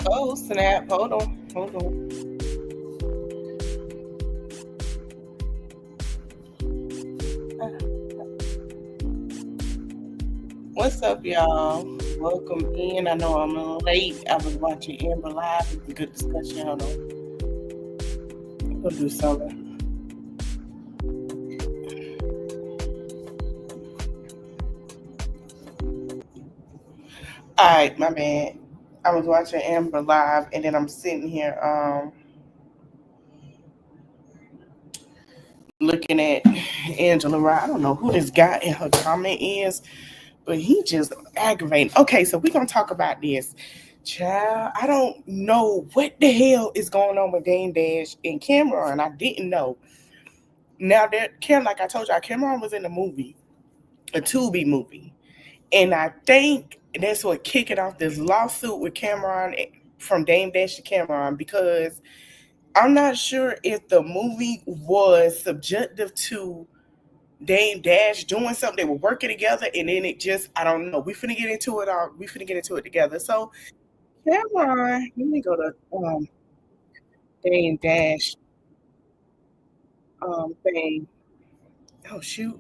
Oh, snap. Hold on. Hold on. What's up, y'all? Welcome in. I know I'm a little late. I was watching Amber Live. It's a good discussion. Hold on. I'm going to do something. All right, my man. I was watching Amber Live, and then I'm sitting here looking at Angela Rye. I don't know who this guy in her comment is, but he just aggravating. Okay, so we're gonna talk about this. Child, I don't know what the hell is going on with Dame Dash and Camron. I didn't know. Now that like I told y'all, Camron was in a movie, a Tubi movie. And I think that's what kicking off this lawsuit with Camron from Dame Dash to Camron because I'm not sure if the movie was subjective to Dame Dash doing something. They were working together, and then it just, I don't know. We finna get into it all. We finna get into it together. So, Cameron, let me go to Dame Dash thing. Oh shoot,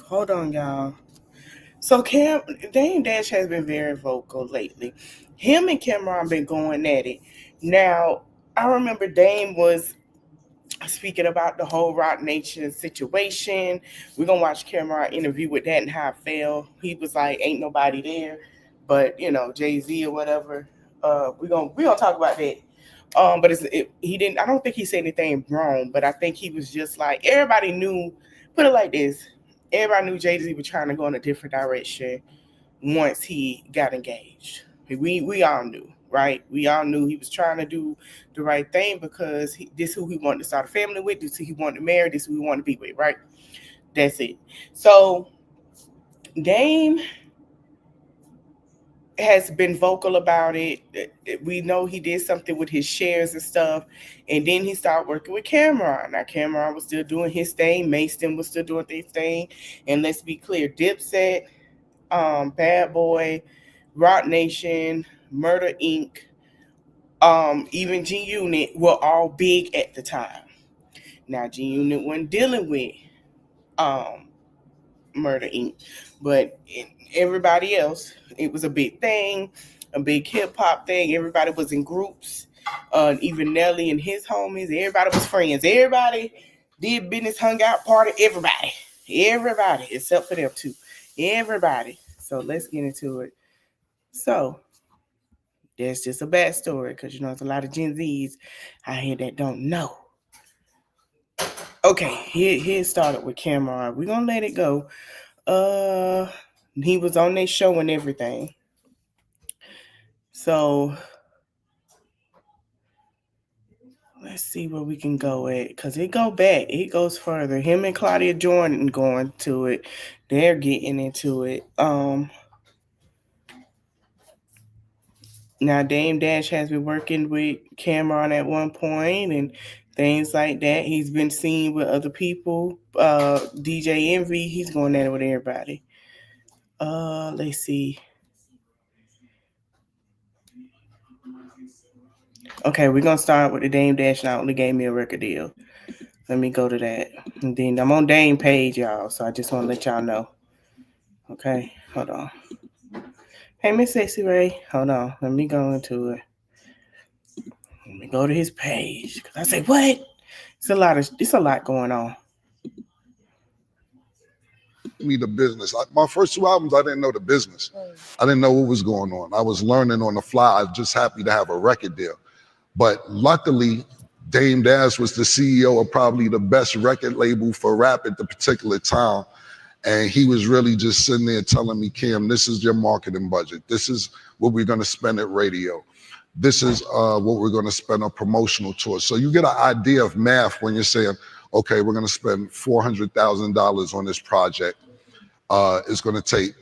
hold on, y'all. So Dame Dash has been very vocal lately. Him and Cameron been going at it. Now, I remember Dame was speaking about the whole Rock Nation situation. We're gonna watch Cameron interview with that and how it felt. He was like, "Ain't nobody there," but Jay-Z or whatever. We're gonna talk about that. But he didn't. I don't think he said anything wrong, but I think he was just like everybody knew. Put it like this: everybody knew Jay-Z was trying to go in a different direction once he got engaged. We all knew, right? We all knew he was trying to do the right thing because this who he wanted to start a family with, this who he wanted to marry, this who he wanted to be with, right? That's it. So Dame has been vocal about it. We know he did something with his shares and stuff, and then he started working with Camron. Now Camron was still doing his thing, Mason was still doing his thing, and let's be clear, Dipset, Bad Boy, Rock Nation, Murder Inc., even G Unit were all big at the time. Now G Unit wasn't dealing with um, Murder Inc., but everybody else, it was a big thing, a big hip hop thing. Everybody was in groups. Even Nelly and his homies, everybody was friends. Everybody did business, hung out, party. Everybody, except for them two. Everybody. So let's get into it. So that's just a bad story because there's a lot of Gen Zs out here that don't know. Okay, here it started with Camron. We're gonna let it go. Uh he was on their show and everything. So let's see where we can go at because it goes further. Him and Claudia Jordan going to it. They're getting into it. Now Dame Dash has been working with Cameron at one point and things like that. He's been seen with other people. DJ Envy, he's going at it with everybody. Let's see. Okay, we're gonna start with the Dame Dash not only gave me a record deal. Let me go to that. And then I'm on Dame page, y'all. So I just want to let y'all know. Okay, hold on. Hey, Miss Sexy Ray, hold on. Let me go into it. Let me go to his page. Cause I say, what? It's a lot going on. Me the business. My first two albums, I didn't know the business. I didn't know what was going on. I was learning on the fly. I was just happy to have a record deal. But luckily, Dame Dash was the CEO of probably the best record label for rap at the particular time. And he was really just sitting there telling me, Cam, this is your marketing budget. This is what we're going to spend at radio. This is what we're going to spend on promotional tours. So you get an idea of math when you're saying, okay, we're going to spend $400,000 on this project. It's going to take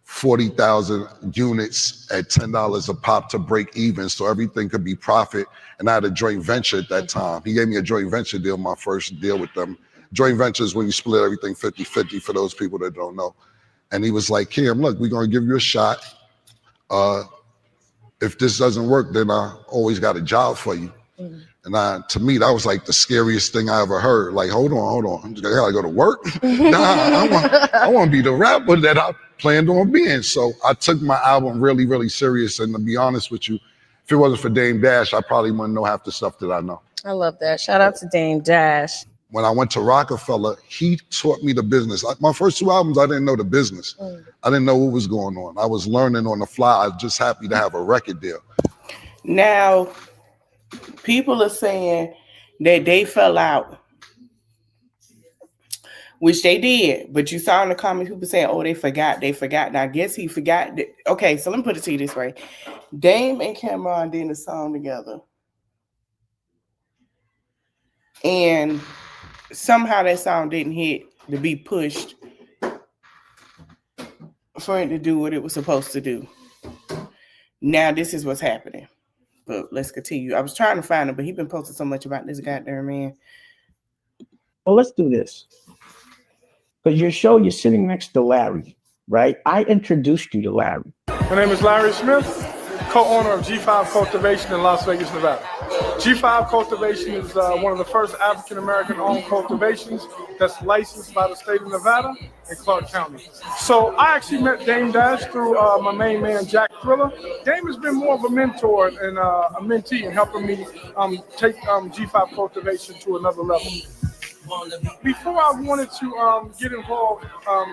40,000 units at $10 a pop to break even, so everything could be profit. And I had a joint venture at that time. He gave me a joint venture deal, my first deal with them. Joint ventures when you split everything 50-50 for those people that don't know. And he was like, Cam, look, we're going to give you a shot. If this doesn't work, then I always got a job for you. And to me, that was like the scariest thing I ever heard. Like, hold on, I gotta go to work. Nah, I want to be the rapper that I planned on being. So I took my album really, really serious. And to be honest with you, if it wasn't for Dame Dash, I probably wouldn't know half the stuff that I know. I love that. Shout out to Dame Dash. When I went to Rockefeller, he taught me the business. My first two albums, I didn't know the business. I didn't know what was going on. I was learning on the fly. I was just happy to have a record deal. Now, people are saying that they fell out, which they did. But you saw in the comments people saying, "Oh, they forgot." And I guess he forgot. Okay, so let me put it to you this way: Dame and Camron did a song together, and somehow that song didn't hit to be pushed for it to do what it was supposed to do. Now this is what's happening. But let's continue. I was trying to find him, but he's been posting so much about this goddamn man. Well, let's do this. Because you're sitting next to Larry, right? I introduced you to Larry. My name is Larry Smith, co-owner of G5 Cultivation in Las Vegas, Nevada. G5 Cultivation is one of the first African-American owned cultivations that's licensed by the state of Nevada and Clark County. So I actually met Dame Dash through my main man, Jack Thriller. Dame has been more of a mentor and a mentee in helping me take G5 Cultivation to another level. Before I wanted to get involved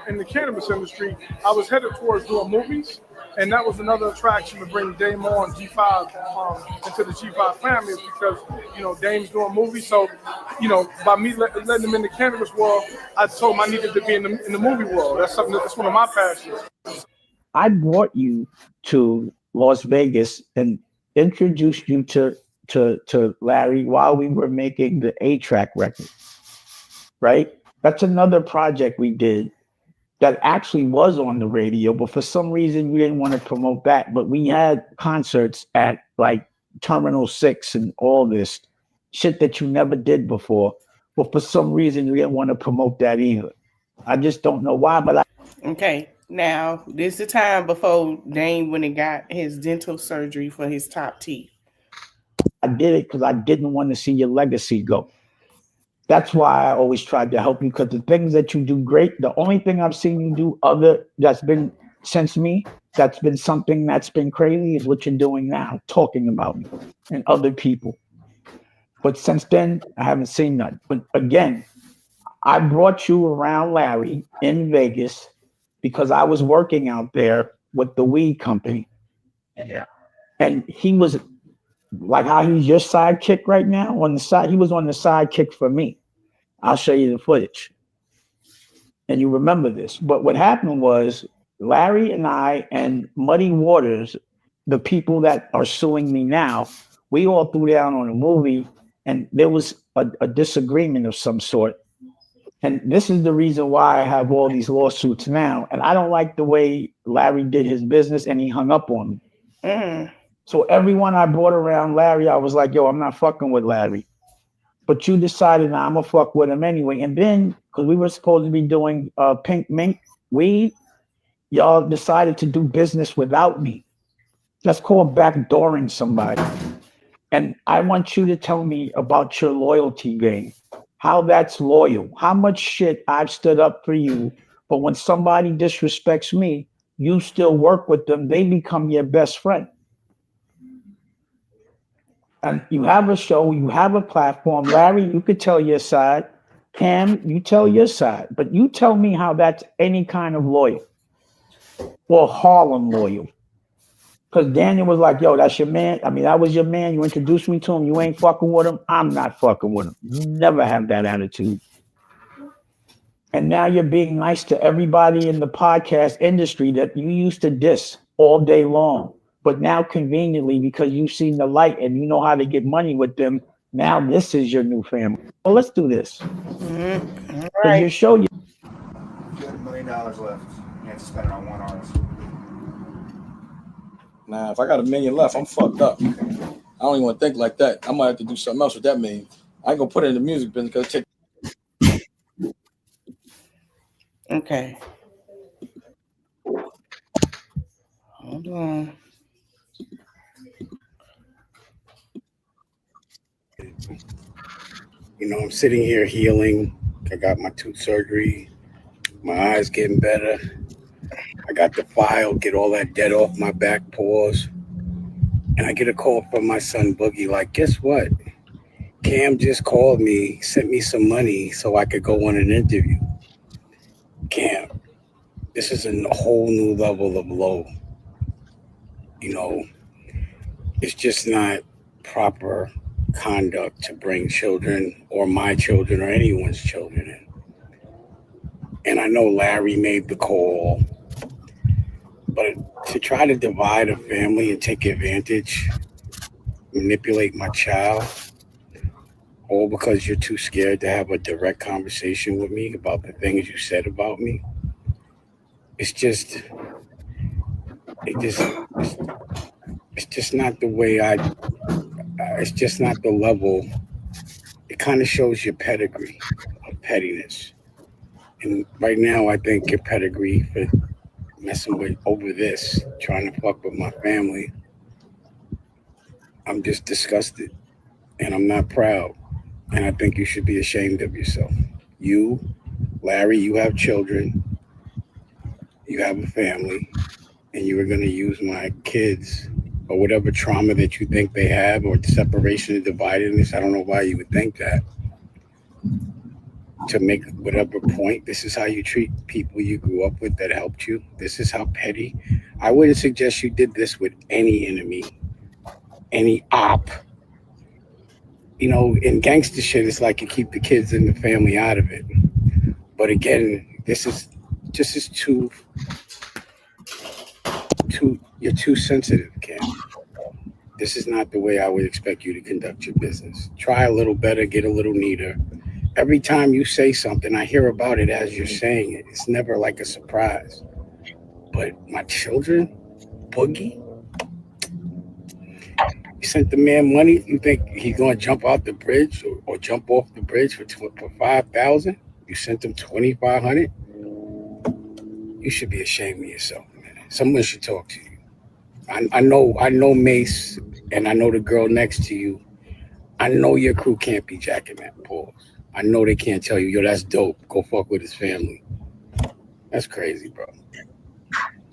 in the cannabis industry, I was headed towards doing movies. And that was another attraction to bring Dame on G5 into the G5 family, is because, Dame's doing movies. So, by me letting him in the cannabis world, I told him I needed to be in the movie world. That's one of my passions. I brought you to Las Vegas and introduced you to Larry while we were making the A-Track record, right? That's another project we did that actually was on the radio, but for some reason we didn't want to promote that. But we had concerts at like Terminal 6 and all this shit that you never did before. But for some reason we didn't want to promote that either. I just don't know why, but Okay, now this is the time before Dame went and got his dental surgery for his top teeth. I did it because I didn't want to see your legacy go. That's why I always tried to help you, because the things that you do great, the only thing I've seen you do that's been since me, that's been something that's been crazy, is what you're doing now, talking about me and other people. But since then, I haven't seen none. But again, I brought you around Larry in Vegas because I was working out there with the weed company. Yeah. And he was like how he's your sidekick right now on the side. He was on the sidekick for me. I'll show you the footage. And you remember this. But what happened was Larry and I and Muddy Waters, the people that are suing me now, we all threw down on a movie, and there was a disagreement of some sort. And this is the reason why I have all these lawsuits now. And I don't like the way Larry did his business, and he hung up on me. So everyone I brought around Larry, I was like, yo, I'm not fucking with Larry. But you decided, nah, I'm going to fuck with him anyway. And then, because we were supposed to be doing Pink Mink weed, y'all decided to do business without me. That's called backdooring somebody. And I want you to tell me about your loyalty game, how that's loyal, how much shit I've stood up for you. But when somebody disrespects me, you still work with them. They become your best friend. And you have a show, you have a platform. Larry, you could tell your side. Cam, you tell your side. But you tell me how that's any kind of loyal or Harlem loyal. Because Daniel was like, yo, that's your man. I mean, that was your man. You introduced me to him. You ain't fucking with him. I'm not fucking with him. You never have that attitude. And now you're being nice to everybody in the podcast industry that you used to diss all day long. But now conveniently, because you've seen the light and you know how to get money with them, now this is your new family. Well, let's do this. Right. Your show, You had $1 million left. You had to spend it on one artist. Nah, if I got $1 million left, I'm fucked up. I don't even want to think like that. I might have to do something else with that million. I ain't gonna put it in the music business because it take. Okay. Hold on. You know, I'm sitting here healing. I got my tooth surgery. My eyes getting better. I got the file, get all that dead off my back paws. And I get a call from my son Boogie, like, guess what? Cam just called me, sent me some money so I could go on an interview. Cam, this is a whole new level of low. You know, it's just not proper conduct to bring children or my children or anyone's children in. And I know Larry made the call, but to try to divide a family and take advantage, manipulate my child, all because you're too scared to have a direct conversation with me about the things you said about me. It's just, it's just not the way it's just not the level. It kind of shows your pedigree of pettiness. And right now, I think your pedigree for messing with over this, trying to fuck with my family, I'm just disgusted and I'm not proud. And I think you should be ashamed of yourself. You, Larry, you have children, you have a family, and you are going to use my kids or whatever trauma that you think they have or separation and dividedness. I don't know why you would think that. To make whatever point, this is how you treat people you grew up with that helped you. This is how petty. I wouldn't suggest you did this with any enemy, any op. You know, in gangster shit, it's like you keep the kids and the family out of it. But again, this is too you're too sensitive, Cam. This is not the way I would expect you to conduct your business. Try a little better, get a little neater. Every time you say something, I hear about it as you're saying it. It's never like a surprise. But my children, Boogie, you sent the man money. You think he's gonna jump out the bridge or jump off the bridge for $5,000? You sent him $2,500. You should be ashamed of yourself, man. Someone should talk to you. I know Mace, and I know the girl next to you. I know your crew can't be jacking that pause. I know they can't tell you, yo, that's dope. Go fuck with his family. That's crazy, bro.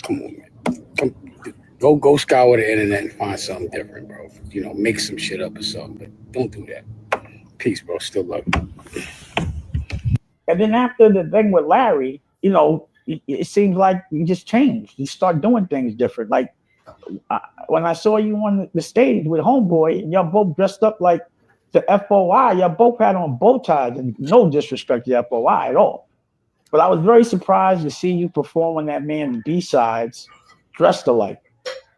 Come on, man. Go scour the internet and find something different, bro. You know, make some shit up or something, but don't do that. Peace, bro. Still love you. And then after the thing with Larry, you know, it seems like you just changed. You start doing things different. Like when I saw you on the stage with Homeboy, and y'all both dressed up like the FOI, y'all both had on bow ties, and no disrespect to FOI at all. But I was very surprised to see you perform on that man's B-sides dressed alike.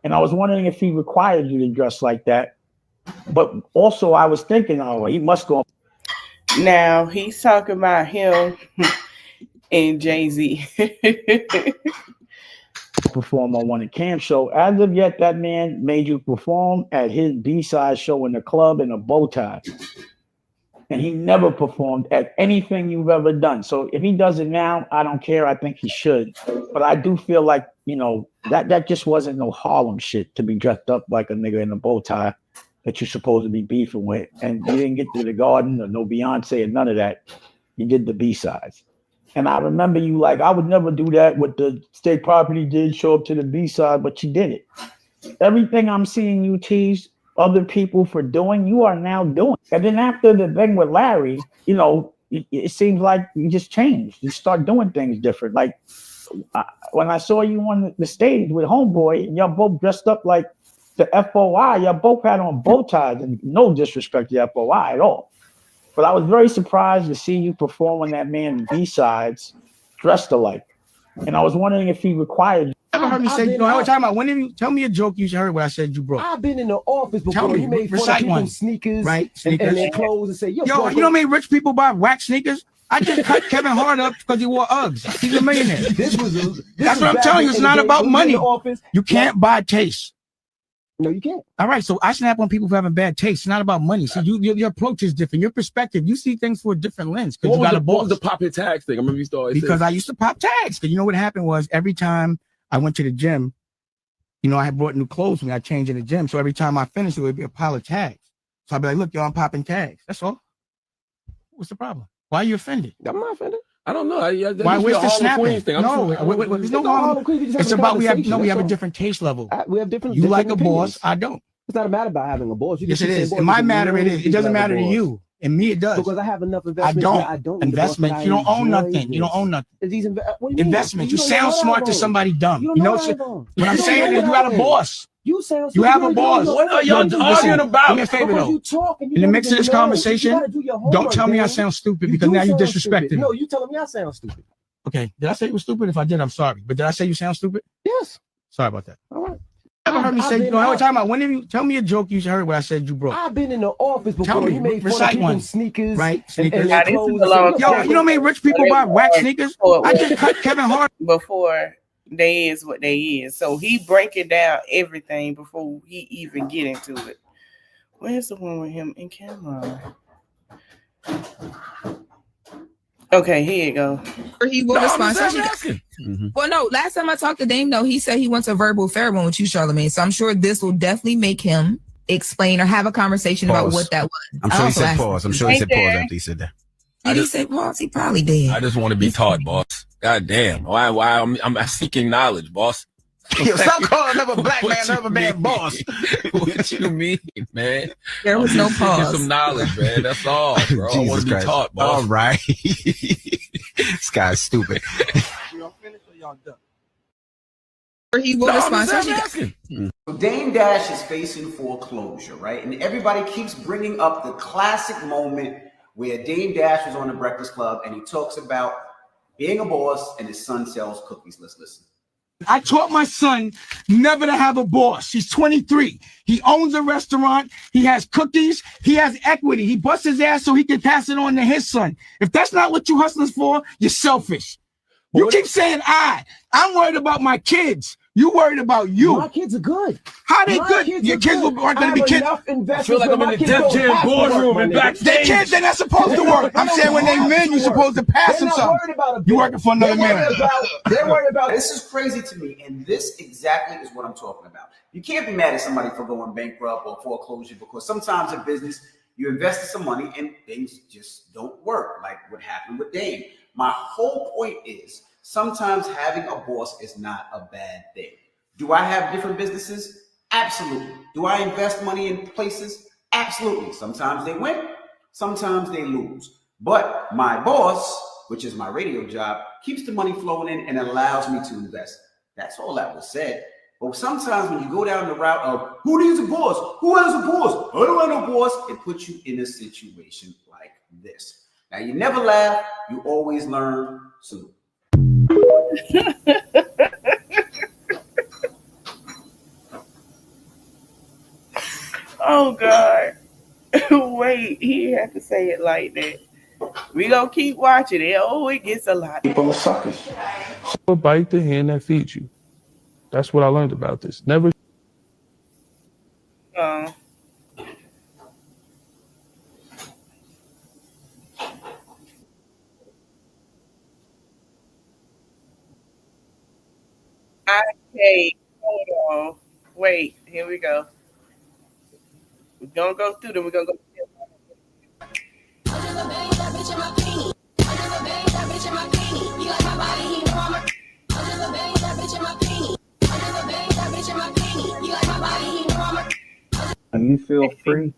And I was wondering if he required you to dress like that. But also I was thinking, oh, he must go. Now he's talking about him and Jay-Z. Perform on one of Cam's show. As of yet, that man made you perform at his B-side show in the club in a bow tie. And he never performed at anything you've ever done. So if he does it now, I don't care. I think he should. But I do feel like, you know, that just wasn't no Harlem shit to be dressed up like a nigga in a bow tie that you're supposed to be beefing with. And you didn't get to the Garden or no Beyonce or none of that. You did the B-sides. And I remember you like, I would never do that. What the State Property did, show up to the B-side, but you did it. Everything I'm seeing you tease other people for doing, you are now doing. And then after the thing with Larry, you know, it seems like you just changed. You start doing things different. Like when I saw you on the stage with Homeboy, and y'all both dressed up like the FOI, y'all both had on bow ties, and no disrespect to FOI at all. But I was very surprised to see you perform on that man's B-sides dressed alike. And I was wondering if he required you. I heard me say, you know, I was talking about, when did you tell me a joke you heard what I said you broke? I've been in the office before. Tell me, He made fun of people's sneakers, right? And their clothes and say, yo, you know how many rich people buy wax sneakers? I just cut Kevin Hart up because he wore Uggs. He's a millionaire. That's what I'm telling you. It's not about money. You can't buy taste. No, you can't. All right, so I snap on people for having bad taste. It's not about money. So your approach is different. Your perspective, you see things through a different lens. What was the popping tags thing? I remember you started because I used to pop tags. Because you know what happened was every time I went to the gym, you know, I had brought new clothes when I changed in the gym. So every time I finished, it would be a pile of tags. So I'd be like, look, yo, I'm popping tags. That's all. What's the problem? Why are you offended? I'm not offended. I don't know. Why? Where's the snapping? Thing. No, there's no Harlem. It's about we have a different taste level. We have different. You like a opinions. boss, I don't. It's not a matter about having a boss. Yes, it is. In my matter, it is. It doesn't matter to you. And me, it does. Because I have enough investments. I don't. Investment. You don't own nothing. You don't own nothing. Investment. You sound smart to somebody dumb. You know what I'm saying? Is you got a boss. You have a boss. What are y'all arguing about? Do me a favor though. In the mix of this conversation, don't tell me I sound stupid because now you disrespected me. No, you telling me I sound stupid. Okay. Did I say you were stupid? If I did, I'm sorry. But did I say you sound stupid? Yes. Sorry about that. All right. You ever heard me say, you know, what I'm talking about? When have you tell me a joke you heard where I said you broke? I've been in the office before. Tell me, you made fun recite of one. people's sneakers. Right? Sneakers. Now, this is a long Yo, time. you know how many rich people buy wax sneakers? I just cut Kevin Hart. Before they is what they is. So he breaking down everything before he even get into it. Where's the one with him and Camron? Okay, here you go. He will respond. Well, no, last time I talked to Dame, though, he said he wants a verbal farewell with you, Charlamagne. So I'm sure this will definitely make him explain or have a conversation about what that was. I'm sure he said pause. I'm sure he said pause after he said that. Did he say pause? He probably did. I just want to be taught, boss. God damn. Why I'm seeking knowledge, boss. Yo, stop calling another black man another man boss. What you mean, man? There was no pause. Get some knowledge, man. That's all, bro. I want to be taught, boss. All right. This guy's stupid. Y'all finished or y'all done? He will respond. So Dame Dash is facing foreclosure, right? And everybody keeps bringing up the classic moment where Dame Dash was on the Breakfast Club and he talks about being a boss and his son sells cookies. Let's listen. I taught my son never to have a boss. He's 23. He owns a restaurant. He has cookies. He has equity. He busts his ass so he can pass it on to his son. If that's not what you hustlers for, you're selfish. You keep saying I'm worried about my kids. You worried about you. My kids are good. How they good? Your kids aren't going to be kids. I feel like I'm in the Def Jam boardroom and backstage. Their kids, they're not supposed to work. I'm saying when they men, you're supposed to pass them something. You working for another man. They're worried about this is crazy to me, and this exactly is what I'm talking about. You can't be mad at somebody for going bankrupt or foreclosure because sometimes in business you invested some money and things just don't work, like what happened with Dame. My whole point is sometimes having a boss is not a bad thing. Do I have different businesses? Absolutely. Do I invest money in places? Absolutely. Sometimes they win, sometimes they lose. But my boss, which is my radio job, keeps the money flowing in and allows me to invest. That's all that was said. But sometimes when you go down the route of who needs a boss? Who has a boss? I don't want no boss. It puts you in a situation like this. Now, you never laugh. You always learn. So Oh God. Wait, he had to say it like that. We gonna keep watching it. Oh, it gets a lot. People are suckers. Never bite the hand that feeds you. That's what I learned about this. Never. Okay, hold on. Wait, here we go. We're gonna go through them. We're gonna go through And you feel free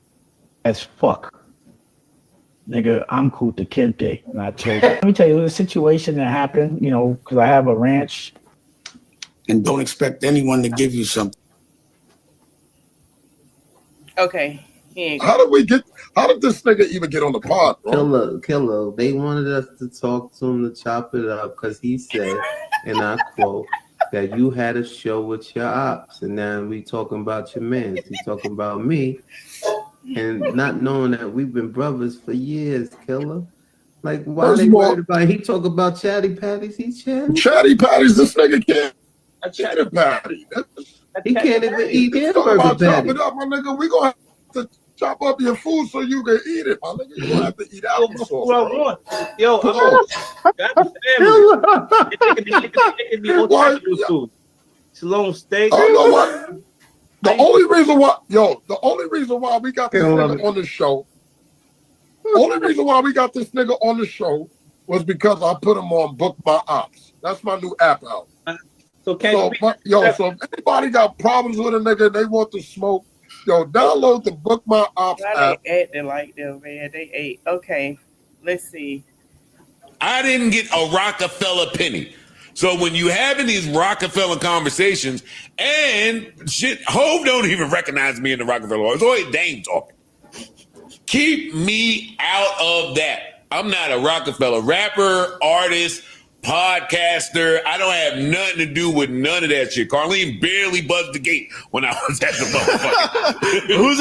as fuck. Nigga, I'm cool to Kente. And I told you. Let me tell you, the situation that happened, you know, because I have a ranch. And don't expect anyone to give you something. Okay. How did this nigga even get on the pod, bro? Killer. They wanted us to talk to him to chop it up because he said, and I quote, that you had a show with your ops, and now we talking about your mans. He talking about me, and not knowing that we've been brothers for years, Killer. Like, why are they worried about? He talk about chatty patties. He's chatty patties. This nigga can't. A chatty patty. He can't even eat hamburger patties. Chop it up, my nigga. We gonna have to chop up your food so you can eat it, my nigga. You gonna have to eat applesauce. Yo, it can be food. Shalom steak. I don't know what. The only reason why we got this nigga on the show, was because I put him on Book My Ops. That's my new app out. So if anybody got problems with a nigga and they want to smoke, download the Book My Ops app. They acting like them, man. They ate. Okay, let's see. I didn't get a Rockefeller penny. So when you having these Rockefeller conversations and shit, Hove don't even recognize me in the Rockefeller. It's always Dame talking. Keep me out of that. I'm not a Rockefeller rapper, artist, podcaster. I don't have nothing to do with none of that shit. Carlene barely buzzed the gate when I was at the motherfucker. Who's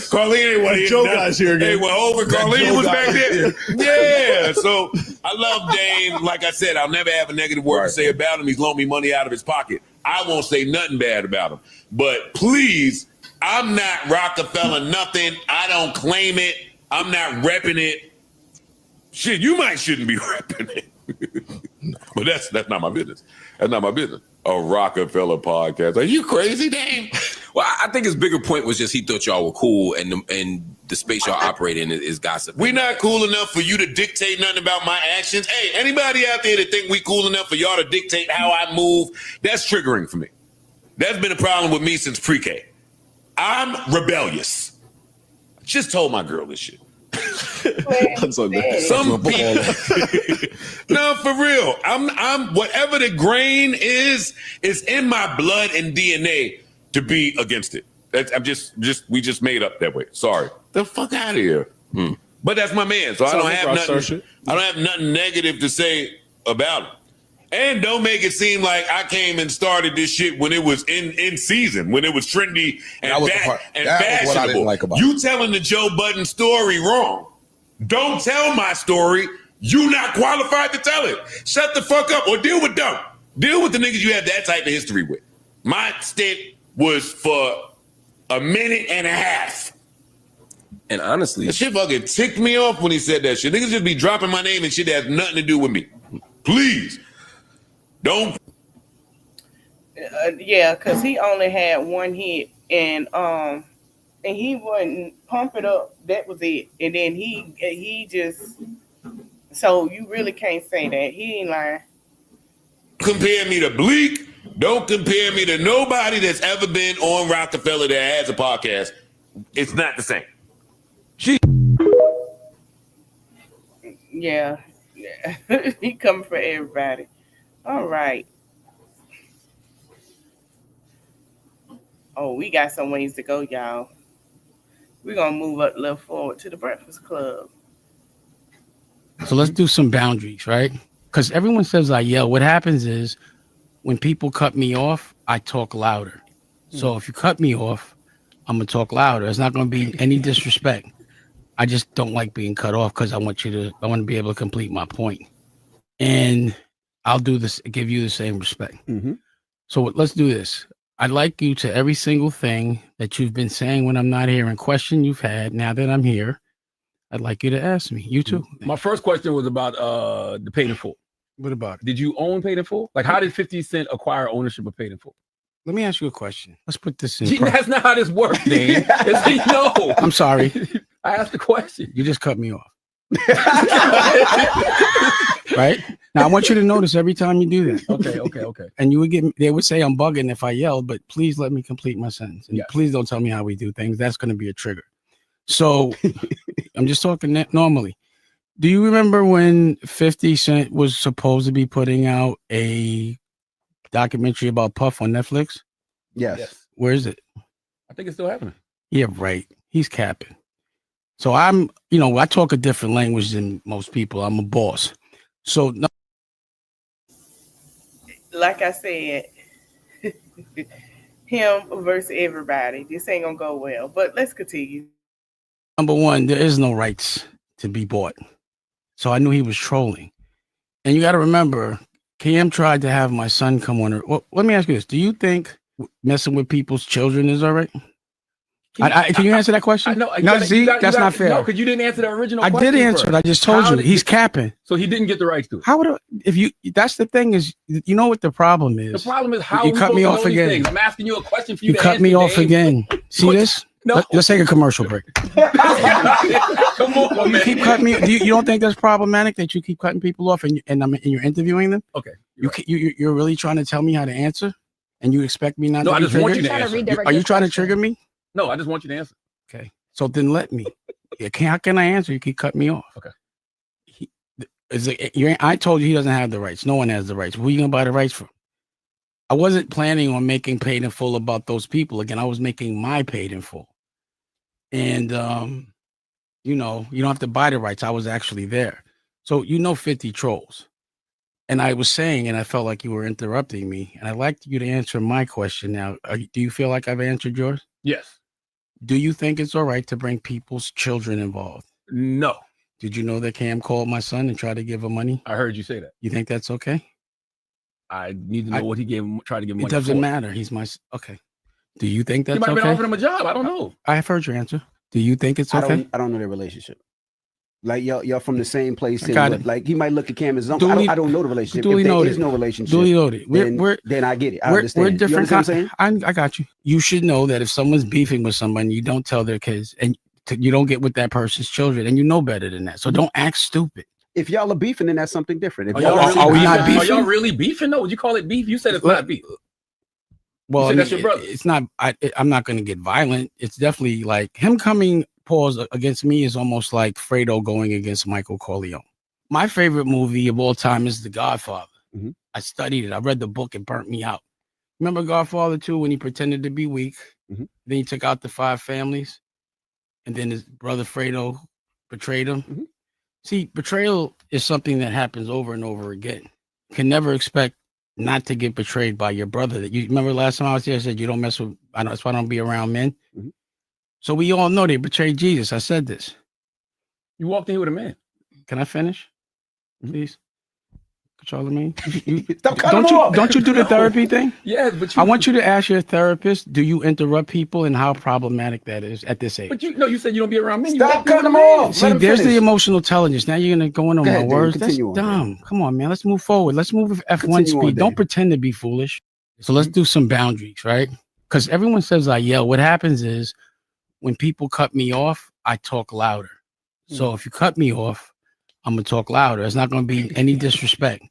Carlene ain't one of Joe guys here again. Hey, well, over Carlene was back there. Yeah, so I love Dame. Like I said, I'll never have a negative word to say about him. He's loaned me money out of his pocket. I won't say nothing bad about him. But please, I'm not Rockefeller nothing. I don't claim it. I'm not repping it. Shit, you shouldn't be repping it. But that's not my business. That's not my business. A Rockefeller podcast. Are you crazy, Dame? Well, I think his bigger point was just he thought y'all were cool, and the space y'all operate in is gossip. We not cool enough for you to dictate nothing about my actions. Hey, anybody out there that think we cool enough for y'all to dictate how I move, that's triggering for me. That's been a problem with me since pre-K. I'm rebellious. I just told my girl this shit. Some people. No, for real. I'm whatever the grain is in my blood and DNA to be against it. We just made up that way. Sorry. The fuck out of here. But that's my man. So I don't have nothing negative to say about him. And don't make it seem like I came and started this shit when it was in season, when it was trendy and fashionable. What I didn't like about you telling the Joe Budden story wrong. Don't tell my story. You not qualified to tell it. Shut the fuck up or deal with them. Deal with the niggas you have that type of history with. My stint was for a minute and a half. And honestly, that shit fucking ticked me off when he said that shit. Niggas just be dropping my name and shit that has nothing to do with me. Please. Don't. Yeah, because he only had one hit, and he wouldn't pump it up. That was it. And then he just. So you really can't say that. He ain't lying. Compare me to Bleak. Don't compare me to nobody that's ever been on Rockefeller that has a podcast. It's not the same. Yeah. He coming for everybody. All right. Oh, we got some ways to go, y'all. We're going to move up a little forward to the Breakfast Club. So let's do some boundaries, right? Because everyone says I yell. What happens is when people cut me off, I talk louder. So if you cut me off, I'm going to talk louder. It's not going to be any disrespect. I just don't like being cut off because I want to be able to complete my point. And I'll do this, give you the same respect. So let's do this. I'd like you to every single thing that you've been saying when I'm not here and question you've had now that I'm here, I'd like you to ask me. You too. My first question was about the Paid in Full. What about it? Did you own Paid in Full? Like, how did 50 Cent acquire ownership of Paid in Full? Let me ask you a question. Let's put this in. That's not how this works, Dane. No. I'm sorry. I asked the question. You just cut me off. Right? Now I want you to notice every time you do that. Okay. And they would say I'm bugging if I yell, but please let me complete my sentence. And please don't tell me how we do things. That's going to be a trigger. So I'm just talking normally. Do you remember when 50 Cent was supposed to be putting out a documentary about Puff on Netflix? Yes. Where is it? I think it's still happening. Yeah, right. He's capping. So I talk a different language than most people. I'm a boss. So no. Like I said, him versus everybody. This ain't gonna go well. But let's continue. Number one, there is no rights to be bought. So I knew he was trolling. And you got to remember, Cam tried to have my son come on. Well, let me ask you this. Do you think messing with people's children is all right? Can you answer that question? No, that's not fair. No, because you didn't answer the original question. I did answer it. I just told you. He's capping. So he didn't get the rights to it. How would that's the thing is, you know what the problem is? The problem is how you cut me off again. Things. I'm asking you a question for you to answer. You cut me off again. See this? No. Let's take a commercial break. Come on, man. You keep cutting me. You don't think that's problematic that you keep cutting people off and you're interviewing them? Okay. You're really trying to tell me how to answer, and you expect me not to? No, I just want you to answer. Are you trying to trigger me? No, I just want you to answer. Okay. So then let me. How can I answer? You keep cutting me off. Okay. I told you he doesn't have the rights. No one has the rights. Who are you gonna buy the rights from? I wasn't planning on making Paid in Full about those people again. I was making my Paid in Full. And you don't have to buy the rights. I was actually there. So 50 trolls. And I was saying, and I felt like you were interrupting me, and I'd like you to answer my question now. Do you feel like I've answered yours? Yes. Do you think it's all right to bring people's children involved? No. Did you know that Cam called my son and tried to give him money? I heard you say that. You think that's okay? I need to know what he tried to give him money. It doesn't for. matter. He's my okay. Do you think that's he might okay? have been offering him a job. I don't know. I've heard your answer. Do you think it's okay? I don't know their relationship. Like y'all from the same place. Like he might look at Cam as uncle. I don't know the relationship. If there is no relationship, duly noted. Then I get it. I understand. We're different. You understand what I'm saying? I got you. You should know that if someone's beefing with someone, you don't tell their kids, and you don't get with that person's children, and you know better than that. So don't act stupid. If y'all are beefing, then that's something different. If are we not beefing? Are y'all really beefing? No, would you call it beef? You said it's not beef. Well, that's your brother. It's not. I'm not going to get violent. It's definitely like him coming against me is almost like Fredo going against Michael Corleone. My favorite movie of all time is The Godfather. Mm-hmm. I studied it. I read the book. It burnt me out. Remember Godfather 2 when he pretended to be weak? Mm-hmm. Then he took out the 5 families, and then his brother Fredo betrayed him. Mm-hmm. See, betrayal is something that happens over and over again. You can never expect not to get betrayed by your brother. That you remember last time I was here, I said you don't mess with. That's why I don't be around men. Mm-hmm. So we all know they betrayed Jesus. I said this. You walked in here with a man. Can I finish, please? Charlamagne, don't you do the therapy thing? Yeah, but I want you to ask your therapist, do you interrupt people and how problematic that is at this age? But you said you don't be around men. Stop cutting them off. See, there's the emotional intelligence. Now you're gonna go in on my words. That's on, dumb. Come on, man. Let's move forward. Let's move with F1 speed. Don't pretend to be foolish. So let's do some boundaries, right? Because everyone says I yell. What happens is when people cut me off, I talk louder. So if you cut me off, I'm gonna talk louder. It's not gonna be any disrespect.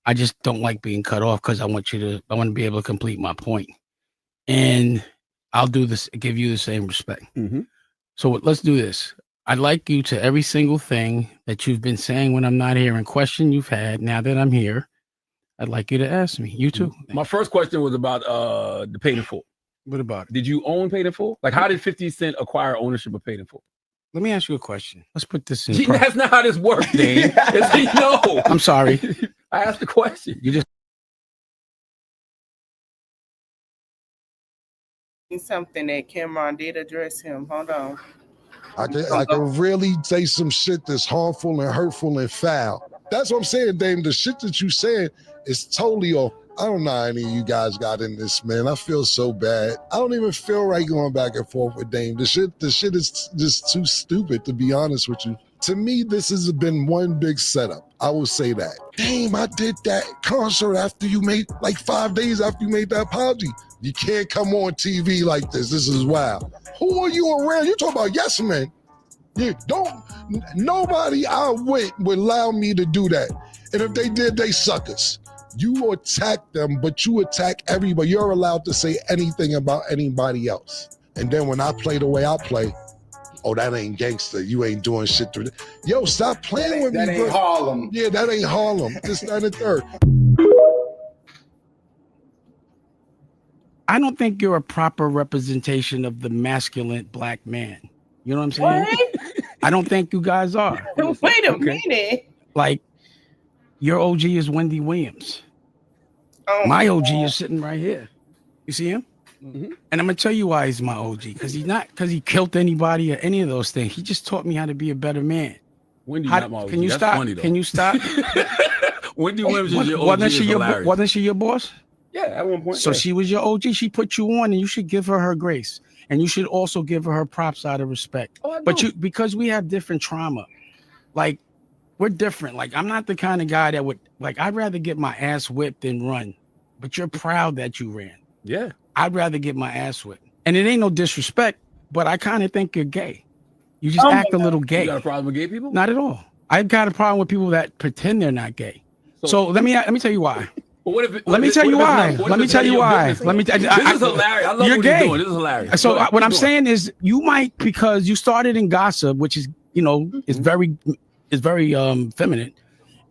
I just don't like being cut off because I want to be able to complete my point. And I'll do this, give you the same respect. Mm-hmm. So let's do this. I'd like you to every single thing that you've been saying when I'm not here and question you've had now that I'm here, I'd like you to ask me. You too. My first question was about the Paid in Full. What about it? Did you own Paid in Full? Like, how did 50 Cent acquire ownership of Paid in Full? Let me ask you a question. Let's put this in. That's not how this works, Dane. No. I'm sorry. I asked the question. You just something that Camron did address him. Hold on. I can really say some shit that's harmful and hurtful and foul. That's what I'm saying, Dame. The shit that you said is totally off. I don't know how any of you guys got in this, man. I feel so bad. I don't even feel right going back and forth with Dame. The shit is just too stupid, to be honest with you. To me, this has been one big setup. I will say that. Dame, I did that concert after you made, like 5 days after you made that apology. You can't come on TV like this. This is wild. Who are you around? You talking about yes men. Nobody I with would allow me to do that. And if they did, they suckers. You attack them, but you attack everybody. You're allowed to say anything about anybody else. And then when I play the way I play, oh, that ain't gangster. You ain't doing shit through this. Yo, stop playing with me, bro. That ain't Harlem. Yeah, that ain't Harlem. This, that, and third. I don't think you're a proper representation of the masculine black man. You know what I'm saying? What? I don't think you guys are. Wait a minute. Like, your OG is Wendy Williams. Oh, my OG is sitting right here. You see him? Mm-hmm. And I'm gonna tell you why he's my OG. Because he killed anybody or any of those things. He just taught me how to be a better man. Wendy, not my OG. Can you That's stop? funny, though. Can you stop? Wendy Williams is your OG. Wasn't she your boss? Yeah, at one point. So yeah. she was your OG. She put you on, and you should give her grace. and you should also give her props out of respect. But because we have different trauma, like we're different. Like I'm not the kind of guy that would like. I'd rather get my ass whipped than run. But you're proud that you ran. Yeah. I'd rather get my ass whipped, and it ain't no disrespect, but I kind of think you're gay. You just act a little gay. You got a problem with gay people? Not at all. I've got a problem with people that pretend they're not gay. So let me tell you why. But what if it, Let me tell you why. Let me tell you why. Let me. This is hilarious. I love you're what gay. you're doing. This is hilarious. So what I'm saying is, you might, because you started in gossip, which is, is very feminine,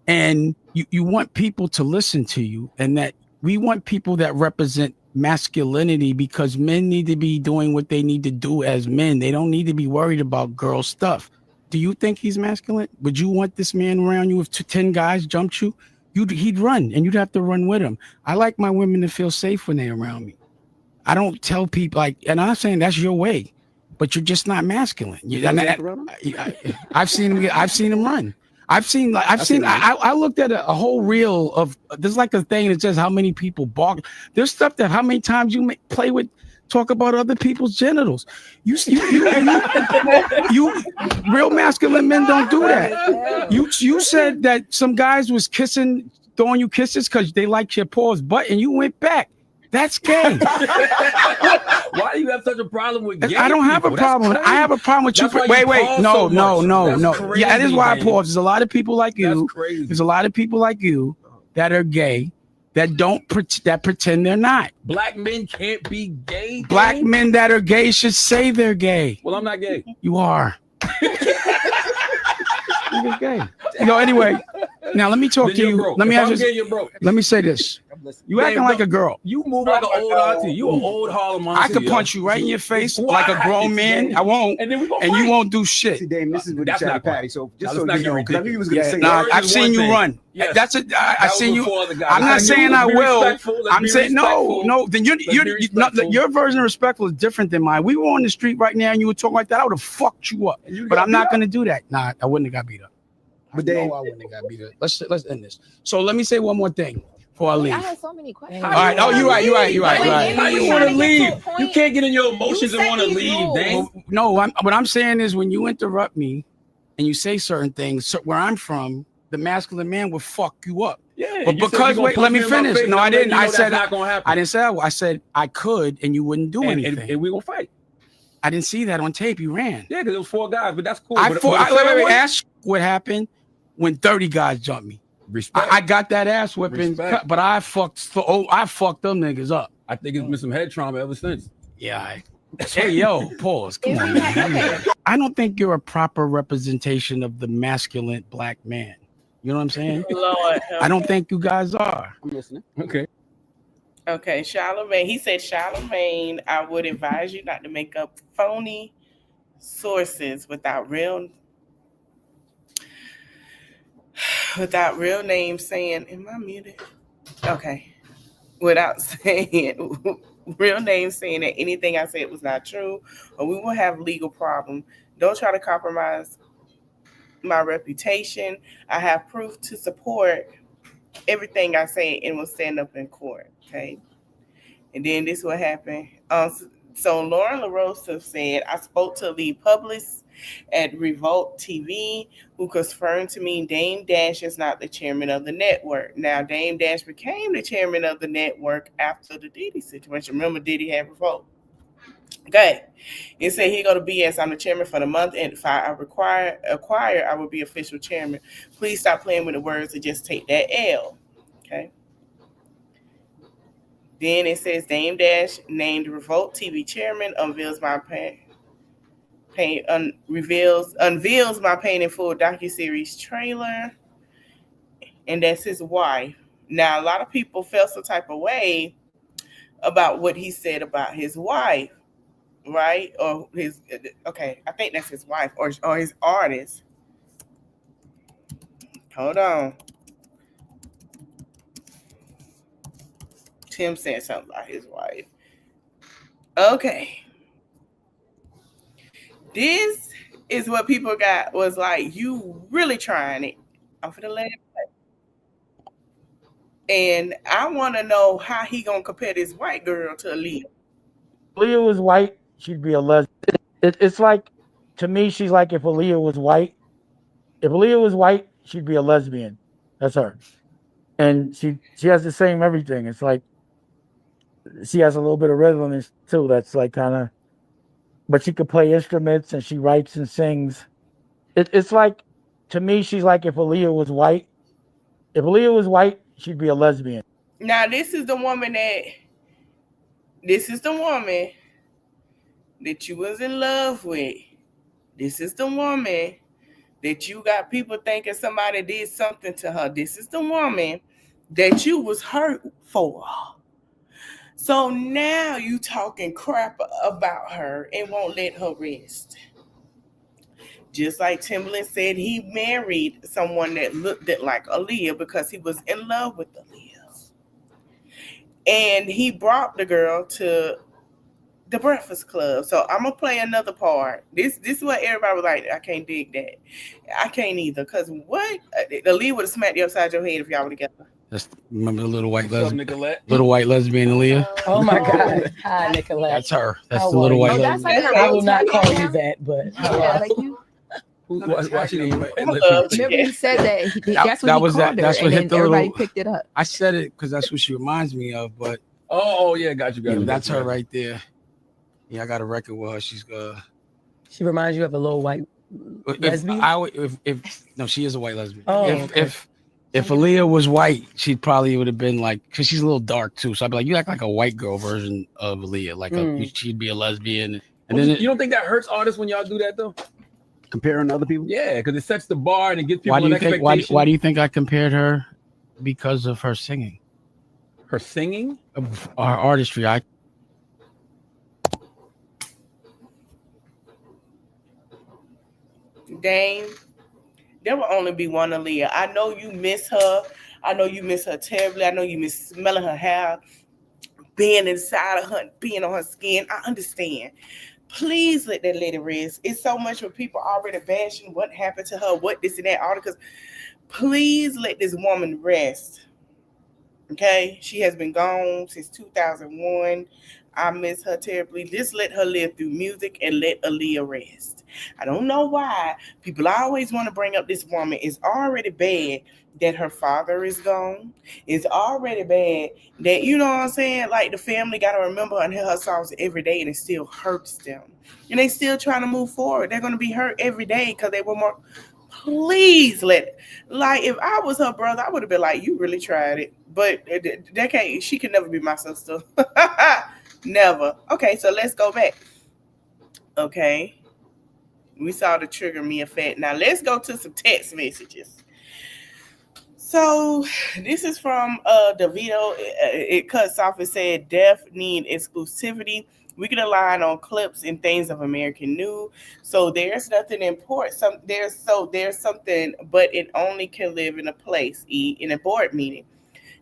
and you want people to listen to you, and that we want people that represent masculinity, because men need to be doing what they need to do as men. They don't need to be worried about girl stuff. Do you think he's masculine? Would you want this man around you if 10 guys jumped you? He'd run, and you'd have to run with him. I like my women to feel safe when they're around me. I don't tell people and I'm not saying that's your way, but you're just not masculine. I've seen him run. I looked at a whole reel of, there's like a thing that says how many people bark. There's stuff that how many times you talk about other people's genitals. You real masculine men don't do that. You said that some guys was throwing you kisses because they liked your paws butt, and you went back. That's gay. Why do you have such a problem with gay? I don't have a problem. I have a problem with you. Wait. No. Yeah, that is why I pause. There's a lot of people like you. There's a lot of people like you that are gay that pretend they're not. Black men can't be gay. Black men that are gay should say they're gay. Well, I'm not gay. You are. You're gay. Anyway. Now let me talk to you. Let me ask you. Let me say this. You acting like a girl. You move like an old auntie. You an old Harlem auntie. I could punch you right in your face like a grown man. I won't, and you won't do shit. See, Dame, this is what That's not Patty. So just so not you know, because I knew you was gonna say Nah, that. I've seen you run. Yes. That's it. I seen you. I'm not You saying I be will. respectful. Let's I'm be saying respectful. no. Then your version of respectful is different than mine. We were on the street right now, and you were talking like that. I would have fucked you up. But I'm not gonna do that. Nah, I wouldn't have got beat up. But I wouldn't have got beat up. Let's end this. So let me say one more thing before I leave. I had so many questions. All right. Oh, you're right. How you want to leave? You can't get in your emotions and want to leave, Dang. No, what I'm saying is, when you interrupt me and you say certain things, where I'm from, the masculine man will fuck you up. Yeah, but because let me finish. No, I didn't. I said not gonna happen. I didn't say. I said I could, and you wouldn't do anything. And we gonna fight. I didn't see that on tape. You ran. Yeah, because it was 4 guys, but that's cool. Let me ask what happened when 30 guys jumped me. Respect. I got that ass whipping, but I fucked them niggas up. I think it's been some head trauma ever since. Yeah. Hey, yo, pause. Come on, man. I don't think you're a proper representation of the masculine black man. You know what I'm saying? Lord, I don't think you guys are. I'm listening. Okay. Okay, Charlemagne. He said, Charlemagne, I would advise you not to make up phony sources without real names saying, am I muted? Okay. Without saying real names saying that anything I said was not true, or we will have legal problem. Don't try to compromise my reputation. I have proof to support everything I say and will stand up in court. Okay. And then this will happen. So Lauren LaRosa said, I spoke to the publicist at Revolt TV, who confirmed to me Dame Dash is not the chairman of the network. Now, Dame Dash became the chairman of the network after the Diddy situation. Remember, Diddy had Revolt. Okay. It said he go to BS. I'm the chairman for the month, and if I acquire, I will be official chairman. Please stop playing with the words and just take that L. Okay. Then it says Dame Dash named Revolt TV chairman, unveils my Paid in Full docuseries trailer, and that's his wife. Now, a lot of people felt some type of way about what he said about his wife, right? Or I think that's his wife or his artist. Hold on. Tim said something about his wife. Okay. This is what people was like, you really trying it. I'm finna let it play. And I want to know how he gonna compare this white girl to Aaliyah. Aaliyah was white. she'd be a lesbian. It's like, to me, she's like if Aaliyah was white. If Aaliyah was white, she'd be a lesbian. That's her. And she has the same everything. It's like she has a little bit of rhythm too. That's like kind of, but she could play instruments and she writes and sings. It's like, to me, she's like if Aaliyah was white. If Aaliyah was white, she'd be a lesbian. Now this is the woman that you was in love with. This is the woman that you got people thinking somebody did something to her. This is the woman that you was hurt for. So now you talking crap about her and won't let her rest. Just like Timbaland said, he married someone that looked like Aaliyah because he was in love with Aaliyah. And he brought the girl to the Breakfast Club. So I'm gonna play another part. This is what everybody was like, I can't dig that. I can't either. Cause what? Aaliyah would have smacked you upside your head if y'all were together. Remember the little white What's up, lesbian? Nicolette? Little white lesbian Aaliyah? Oh my God. Hi, Nicolette. That's her. That's How the little are white you? lesbian. I will not call you that, but Yeah, like you. Why she didn't Remember he said that. That's what he called her, That's what and hit then the everybody little. picked it up. I said it because that's what she reminds me of. But Oh yeah, got you. that's her right there. Yeah, I got a record with her. She's she reminds you of a little white lesbian. No, she is a white lesbian. Oh, If Aaliyah was white, she probably would have been like, because she's a little dark too. So I'd be like, you act like a white girl version of Aaliyah, like she'd be a lesbian. And Well, then you don't think that hurts artists when y'all do that though? Comparing other people? Yeah, because it sets the bar and it gives people why do an you think? expectation. Why do you think I compared her? Because of her singing, her singing, of her artistry. Dame, there will only be one Aaliyah. I know you miss her. I know you miss her terribly. I know you miss smelling her hair, being inside of her, being on her skin. I understand. Please let that lady rest. It's so much of people already bashing what happened to her, what this and that, all because please let this woman rest. Okay? She has been gone since 2001. I miss her terribly. Just let her live through music and let Aaliyah rest. I don't know why people always want to bring up this woman. It's already bad that her father is gone. It's already bad that, you know what I'm saying, like the family got to remember and hear her songs every day and it still hurts them. And they still trying to move forward. They're going to be hurt every day because they want more. Please let it. Like if I was her brother, I would have been like, you really tried it. But she could never be my sister. Never. Okay, so let's go back. Okay. We saw the trigger me effect. Now let's go to some text messages. So this is from the video. It cuts off. It said, "Deaf need exclusivity. We can align on clips and things of American news. So there's nothing important. There's something, but it only can live in a place. In a board meeting.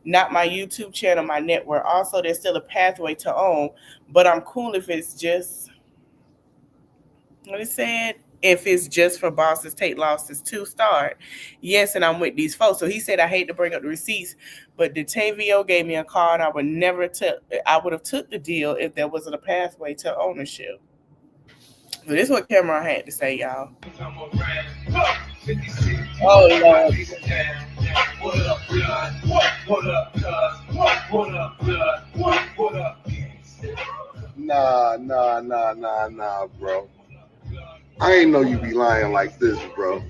Not my YouTube channel, my network. Also, there's still a pathway to own, but I'm cool if it's just what it said. If it's just for bosses take losses to start. Yes, and I'm with these folks. So he said, I hate to bring up the receipts, but the TVO gave me a call and I would have took the deal if there wasn't a pathway to ownership. So this is what Camron had to say, y'all. Oh, Lord. Nah, bro. I ain't know you be lying like this, bro.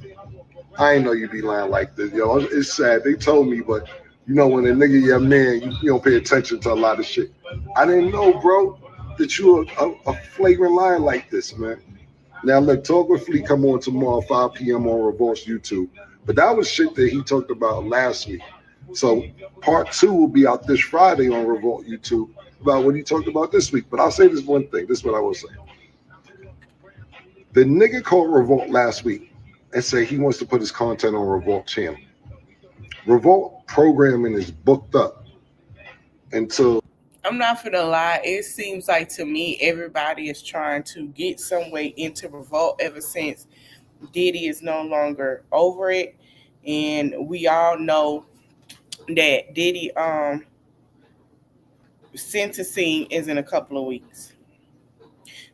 I ain't know you be lying like this, yo. It's sad. They told me, but you know when a nigga your man, you don't pay attention to a lot of shit. I didn't know, bro, that you a flagrant liar like this, man. Now look, Talk with Flea come on tomorrow, 5 p.m. on Revolt's YouTube. But that was shit that he talked about last week. So part 2 will be out this Friday on Revolt YouTube about what he talked about this week. But I'll say this one thing. This is what I will say. The nigga called Revolt last week and said he wants to put his content on Revolt channel. Revolt programming is booked up until... I'm not gonna lie. It seems like to me everybody is trying to get some way into Revolt ever since Diddy is no longer over it, and we all know that Diddy sentencing is in a couple of weeks.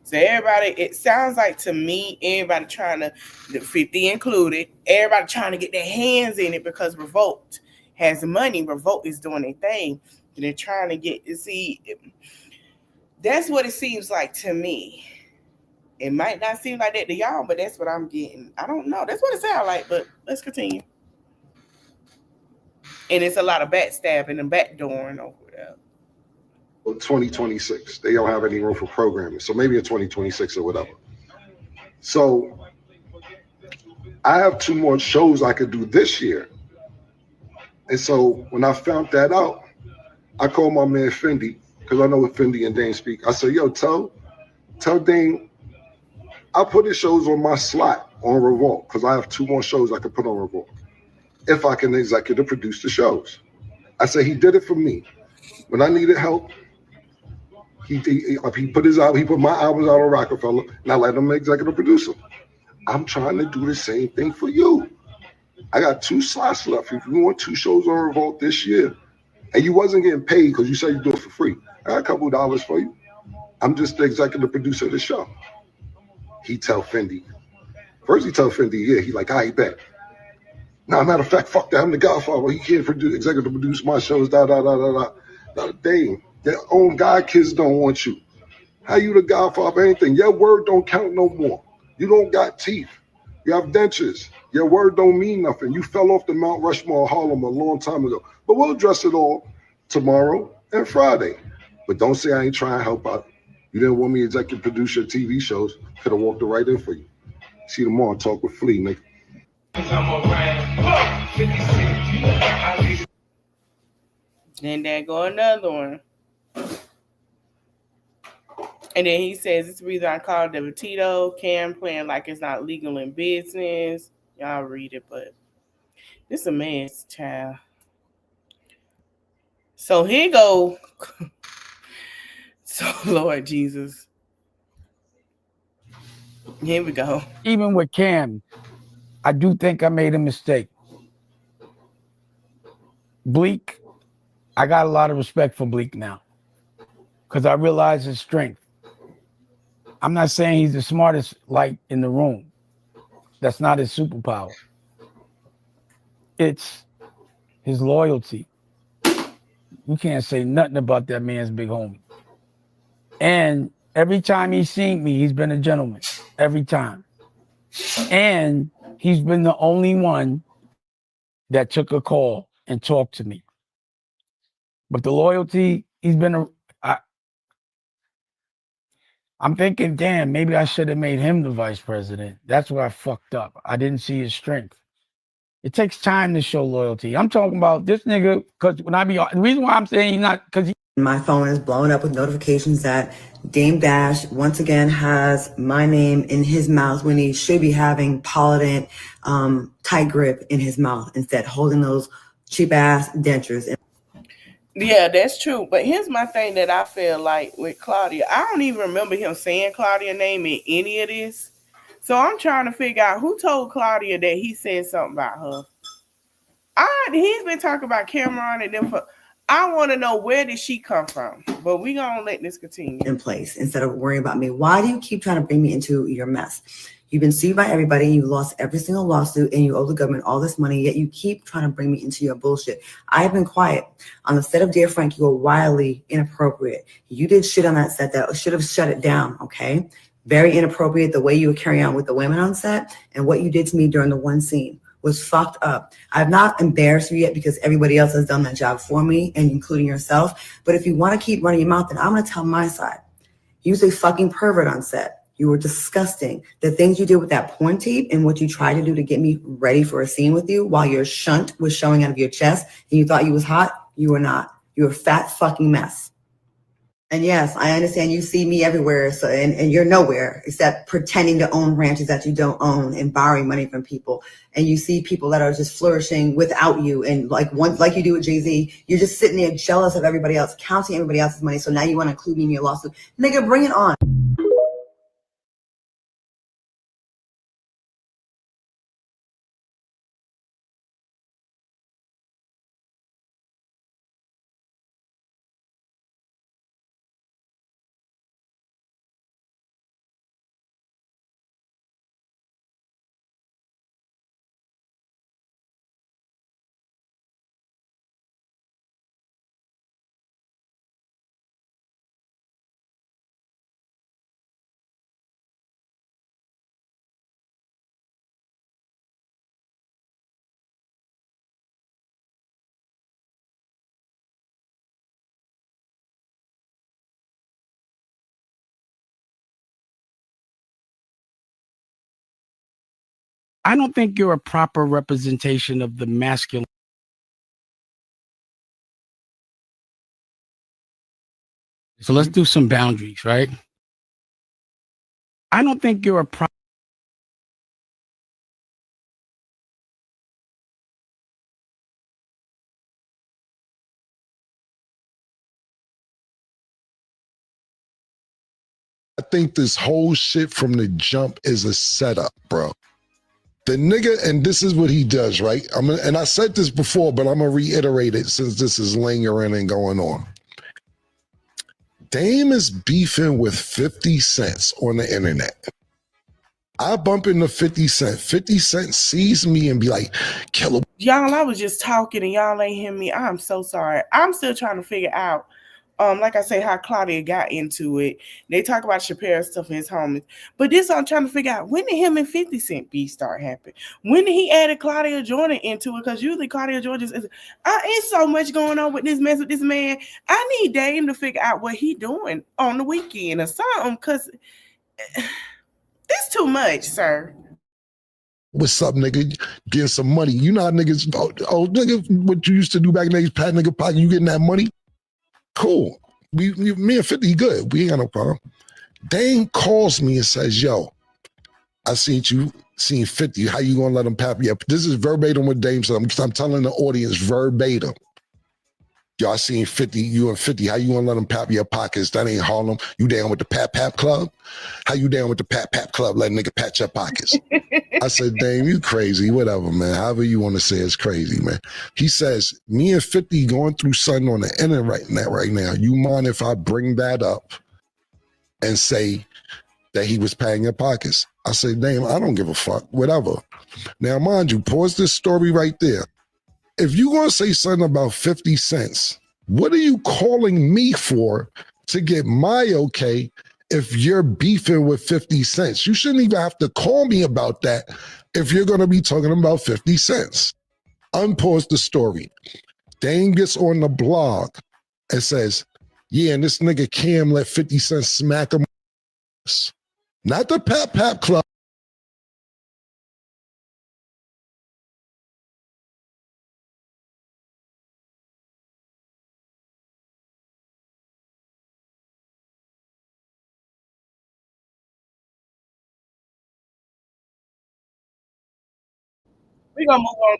So everybody, it sounds like to me, everybody trying to, the 50 included, everybody trying to get their hands in it because Revolt has money. Revolt is doing their thing. And they're trying to get, see, that's what it seems like to me. It might not seem like that to y'all, but that's what I'm getting. I don't know. That's what it sounds like, but let's continue. And it's a lot of backstabbing and backdooring over there. 2026. They don't have any room for programming. So maybe in 2026 or whatever. So I have 2 more shows I could do this year. And so when I found that out, I called my man Fendi, because I know what Fendi and Dane speak. I said, yo, tell Dane, I'll put his shows on my slot on Revolt, because I have 2 more shows I could put on Revolt, if I can executive produce the shows. I said, he did it for me. When I needed help, he put my albums out on Rockefeller, and I let him executive produce them. I'm trying to do the same thing for you. I got 2 slots left. If you want 2 shows on Revolt this year, and you wasn't getting paid because you said you do it for free, I got a couple of dollars for you. I'm just the executive producer of the show. He tell Fendi. First he tell Fendi, yeah, he like, I bet. Nah, matter of fact, fuck that. I'm the Godfather. He can't executive produce my shows, Now, dang, their own god kids don't want you. How you the Godfather of anything? Your word don't count no more. You don't got teeth. You have dentures. Your word don't mean nothing. You fell off the Mount Rushmore of Harlem a long time ago. But we'll address it all tomorrow and Friday. But don't say I ain't trying to help out. You didn't want me to executive produce your TV shows. Could have walked right in for you. See you tomorrow and talk with Flea, nigga. Then there go another one. And then he says, it's the reason I called the Tito Cam playing like it's not legal in business. Y'all read it, but this a mess, child. So here go. So Lord Jesus. Here we go. Even with Cam, I do think I made a mistake. Bleak, I got a lot of respect for Bleak now because I realize his strength. I'm not saying he's the smartest light in the room. That's not his superpower. It's his loyalty. You can't say nothing about that man's big homie. And every time he's seen me, he's been a gentleman. Every time. And he's been the only one that took a call and talked to me. But the loyalty, he's been I'm thinking, damn, maybe I should have made him the vice president. That's where I fucked up. I didn't see his strength. It takes time to show loyalty. I'm talking about this nigga, because when I be, the reason why I'm saying he's not, because my phone is blowing up with notifications that Dame Dash once again has my name in his mouth when he should be having Polident tight grip in his mouth instead, holding those cheap ass dentures. Yeah, that's true. But here's my thing that I feel like with Claudia. I don't even remember him saying Claudia's name in any of this. So I'm trying to figure out who told Claudia that he said something about her. He's been talking about Camron and them. I want to know, where did she come from? But we're going to let this continue. In place instead of worrying about me. Why do you keep trying to bring me into your mess? You've been sued by everybody. You lost every single lawsuit and you owe the government all this money, yet you keep trying to bring me into your bullshit. I have been quiet. On the set of Dear Frank, you were wildly inappropriate. You did shit on that set that should have shut it down, okay? Very inappropriate the way you were carrying on with the women on set, and what you did to me during the one scene was fucked up. I've not embarrassed you yet because everybody else has done that job for me, and including yourself. But if you want to keep running your mouth, then I'm going to tell my side. You was a fucking pervert on set. You were disgusting. The things you did with that porn tape and what you tried to do to get me ready for a scene with you while your shunt was showing out of your chest and you thought you was hot, you were not. You're a fat fucking mess. And yes, I understand you see me everywhere, so and you're nowhere except pretending to own ranches that you don't own and borrowing money from people. And you see people that are just flourishing without you, and like you do with Jay-Z, you're just sitting there jealous of everybody else, counting everybody else's money. So now you want to include me in your lawsuit. Nigga, bring it on. I don't think you're a proper representation of the masculine. So let's do some boundaries, right? I don't think you're a proper. I think this whole shit from the jump is a setup, bro. The nigga, and this is what he does, right? And I said this before, but I'm gonna reiterate it since this is lingering and going on. Dame is beefing with 50 Cent on the internet. I bump into 50 Cent. 50 Cent sees me and be like, "Killer." Y'all, I was just talking and y'all ain't hear me. I'm so sorry. I'm still trying to figure out, like I say, how Claudia got into it. They talk about Chappelle stuff in his homies. But this I'm trying to figure out, when did him and 50 Cent beef start happening? When did he add Claudia Jordan into it? Because usually Claudia Jordan is, ain't so much going on with this mess with this man. I need Dame to figure out what he doing on the weekend or something, because this too much, sir. What's up, nigga? Getting some money. You know how niggas, oh nigga, what you used to do back in the days, pat nigga pocket, you getting that money? Cool. Me and 50 good. We ain't got no problem. Dame calls me and says, yo, I seen 50. How you gonna let him pap you up? This is verbatim what Dame said. I'm telling the audience verbatim. Yo, I seen 50, you and 50. How you gonna let them pap your pockets? That ain't Harlem. You down with the Pap Pap Club? How you down with the Pap Pap Club? Let a nigga pat your pockets. I said, Dame, you crazy. Whatever, man. However you want to say it's crazy, man. He says, me and 50 going through something on the internet right now. You mind if I bring that up and say that he was patting your pockets? I said, Dame, I don't give a fuck. Whatever. Now, mind you, pause this story right there. If you gonna say something about 50 cents, what are you calling me for to get my okay if you're beefing with 50 cents? You shouldn't even have to call me about that if you're gonna be talking about 50 cents. Unpause the story. Dane gets on the blog and says, yeah, and this nigga Cam let 50 cents smack him. Not the Pap Pap Club. We're gonna move on.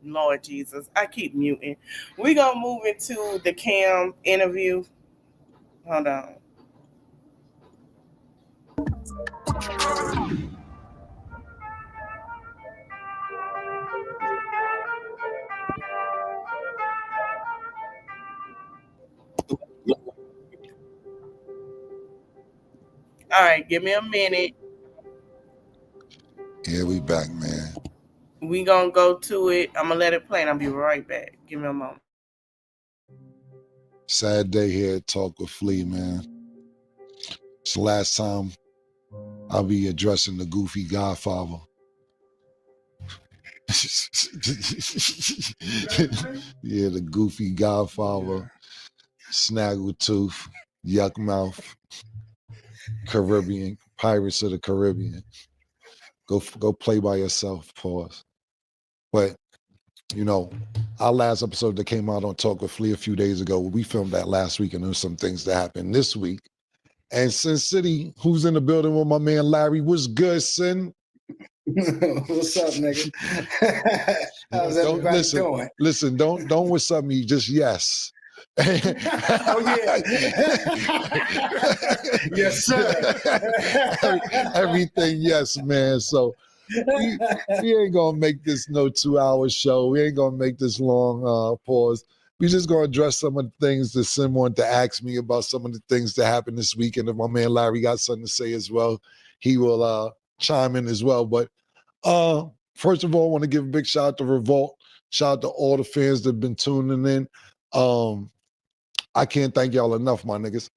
Lord Jesus, I keep muting. We're gonna move into the Cam interview. Hold on. All right, give me a minute. Yeah, we back, man. We gonna go to it. I'm gonna let it play and I'll be right back. Give me a moment. Sad day here at Talk with Flea, man. It's the last time I'll be addressing the goofy Godfather. Yeah, the goofy Godfather, Snaggletooth, Yuck Mouth, Caribbean, Pirates of the Caribbean. Go play by yourself, pause. But, you know, our last episode that came out on Talk with Flea a few days ago, we filmed that last week and there was some things that happened this week. And Sin City, who's in the building with my man Larry, what's good, Sin? What's up, nigga? How's everybody doing? Listen, don't what's up me, just yes. Oh yeah. Yes, sir. Everything yes, man. So we ain't gonna make this no 2-hour show. We ain't gonna make this long pause. We just gonna address some of the things that Sim wanted to ask me about, some of the things that happened this week. And if my man Larry got something to say as well, he will chime in as well. But first of all, I want to give a big shout out to Revolt. Shout out to all the fans that have been tuning in. I can't thank y'all enough, my niggas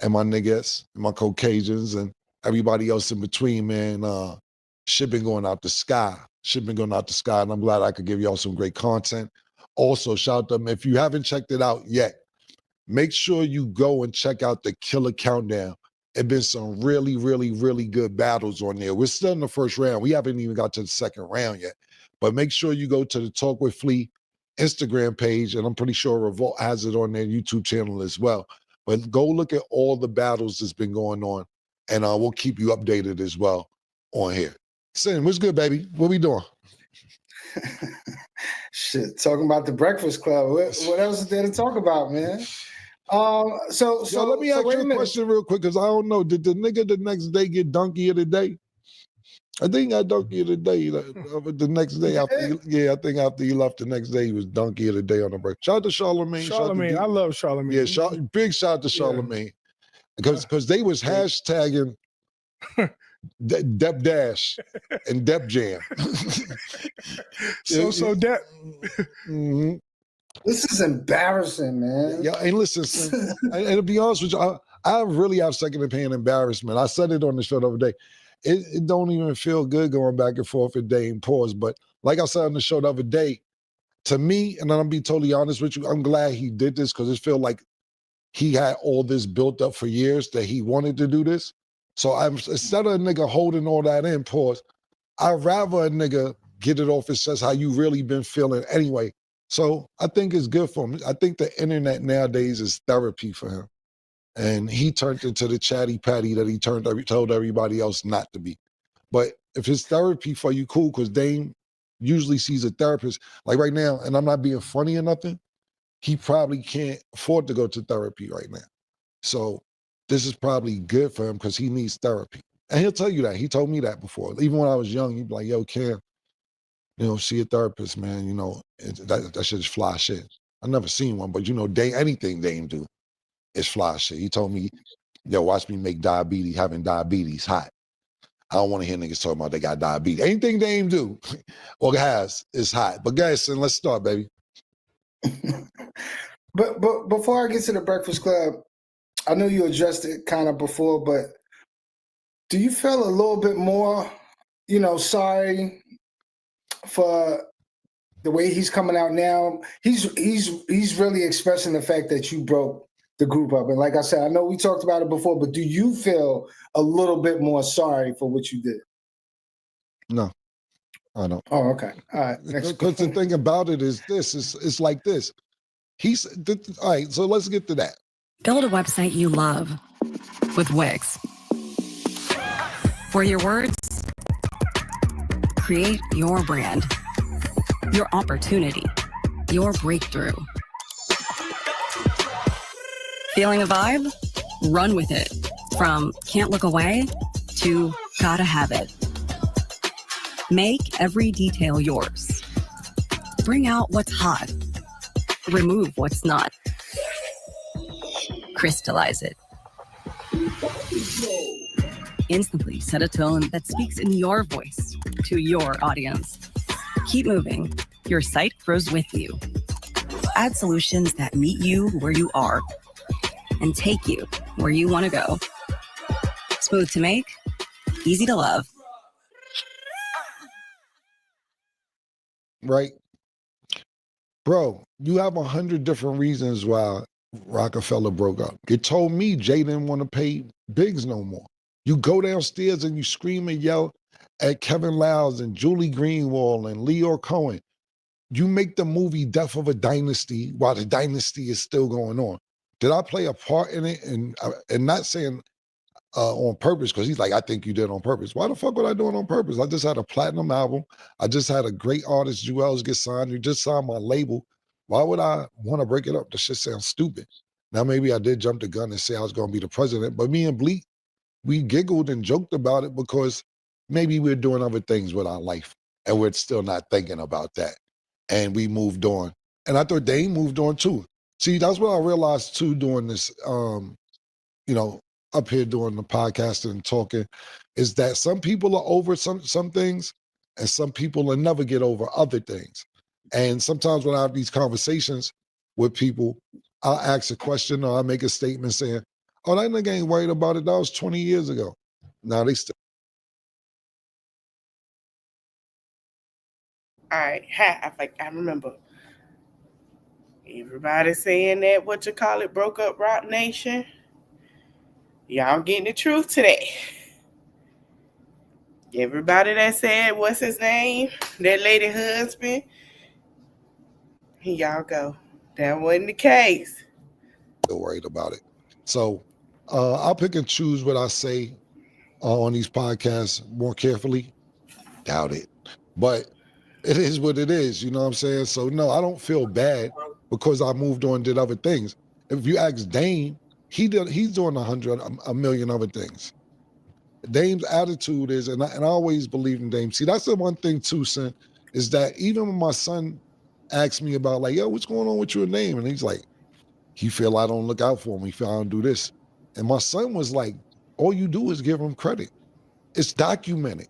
and my niggas and my Caucasians and everybody else in between, man. Shit been going out the sky. And I'm glad I could give y'all some great content. Also, shout out to them. If you haven't checked it out yet, make sure you go and check out the Killer Countdown. It's been some really, really, really good battles on there. We're still in the first round. We haven't even got to the second round yet. But make sure you go to the Talk with Flea Instagram page, and I'm pretty sure Revolt has it on their YouTube channel as well. But go look at all the battles that's been going on, and we'll keep you updated as well on here. Sin, what's good, baby? What we doing? Shit, talking about the Breakfast Club. What else is there to talk about, man? So let me ask you a question real quick, because I don't know. Did the nigga the next day get donkey of the day? I think he got donkey of the day. The next day after, I think after he left the next day, he was donkey of the day on the break. Shout out to Charlamagne. Charlamagne, I love Charlamagne. Yeah, big shout out to Charlamagne, because they was hashtagging Dep Dash and Dep Jam. So Dep. Mm-hmm. This is embarrassing, man. Yeah, and listen, and to be honest with you, I really have second-hand embarrassment. I said it on the show the other day. It don't even feel good going back and forth with Dame Pause. But like I said on the show the other day, to me, and I'm gonna be totally honest with you, I'm glad he did this, because it felt like he had all this built up for years that he wanted to do this. So instead of a nigga holding all that in, Pause, I'd rather a nigga get it off his chest how you really been feeling anyway. So I think it's good for him. I think the internet nowadays is therapy for him. And he turned into the chatty patty that he told everybody else not to be. But if it's therapy for you, cool, because Dame usually sees a therapist. Like right now, and I'm not being funny or nothing, he probably can't afford to go to therapy right now. So this is probably good for him because he needs therapy. And he'll tell you that. He told me that before. Even when I was young, he'd be like, yo, Cam, see a therapist, man. That shit is fly shit. I never seen one, but anything Dame do is fly shit. He told me, yo, watch me make having diabetes hot. I don't want to hear niggas talking about they got diabetes. Anything Dame do or has is hot. But guys, let's start, baby. But before I get to the Breakfast Club, I know you addressed it kind of before, but do you feel a little bit more, sorry for the way he's coming out now? He's really expressing the fact that you broke the group up. And like I said, I know we talked about it before, but do you feel a little bit more sorry for what you did? No, I don't. Oh, okay. All right. Because the thing about it is this, it's like this. All right, so let's get to that. Build a website you love with Wix. For your words, create your brand, your opportunity, your breakthrough. Feeling a vibe? Run with it. From can't look away to gotta have it. Make every detail yours. Bring out what's hot. Remove what's not. Crystallize it. Instantly set a tone that speaks in your voice to your audience. Keep moving. Your site grows with you. Add solutions that meet you where you are and take you where you want to go. Smooth to make, easy to love. Right? Bro, you have 100 different reasons why Rockefeller broke up. You told me Jay didn't want to pay Biggs no more. You go downstairs and you scream and yell at Kevin Liles and Julie Greenwald and Leo Cohen. You make the movie Death of a Dynasty while the dynasty is still going on. Did I play a part in it? And not saying on purpose, because he's like, I think you did on purpose. Why the fuck would I do it on purpose? I just had a platinum album. I just had a great artist, Jewels, get signed. You just signed my label. Why would I want to break it up? That shit sounds stupid. Now, maybe I did jump the gun and say I was going to be the president, but me and Bleak, we giggled and joked about it because maybe we're doing other things with our life and we're still not thinking about that. And we moved on. And I thought they moved on too. See, that's what I realized too doing this, up here doing the podcast and talking, is that some people are over some things and some people will never get over other things. And sometimes when I have these conversations with people, I'll ask a question or I'll make a statement saying, oh, that nigga ain't worried about it. That was 20 years ago. Now they still. I remember everybody saying that, broke up Rock Nation. Y'all getting the truth today. Everybody that said, what's his name? That lady husband. Here y'all go. That wasn't the case. Still worried about it. So I'll pick and choose what I say on these podcasts more carefully. Doubt it. But it is what it is, you know what I'm saying? So no, I don't feel bad because I moved on and did other things. If you ask Dame, he's doing a million other things. Dame's attitude is, and I always believe in Dame. See, that's the one thing too, son, is that even when my son asks me about like, yo, what's going on with your name? And he's like, he feel I don't look out for him. He feel I don't do this. And my son was like, all you do is give him credit. It's documented.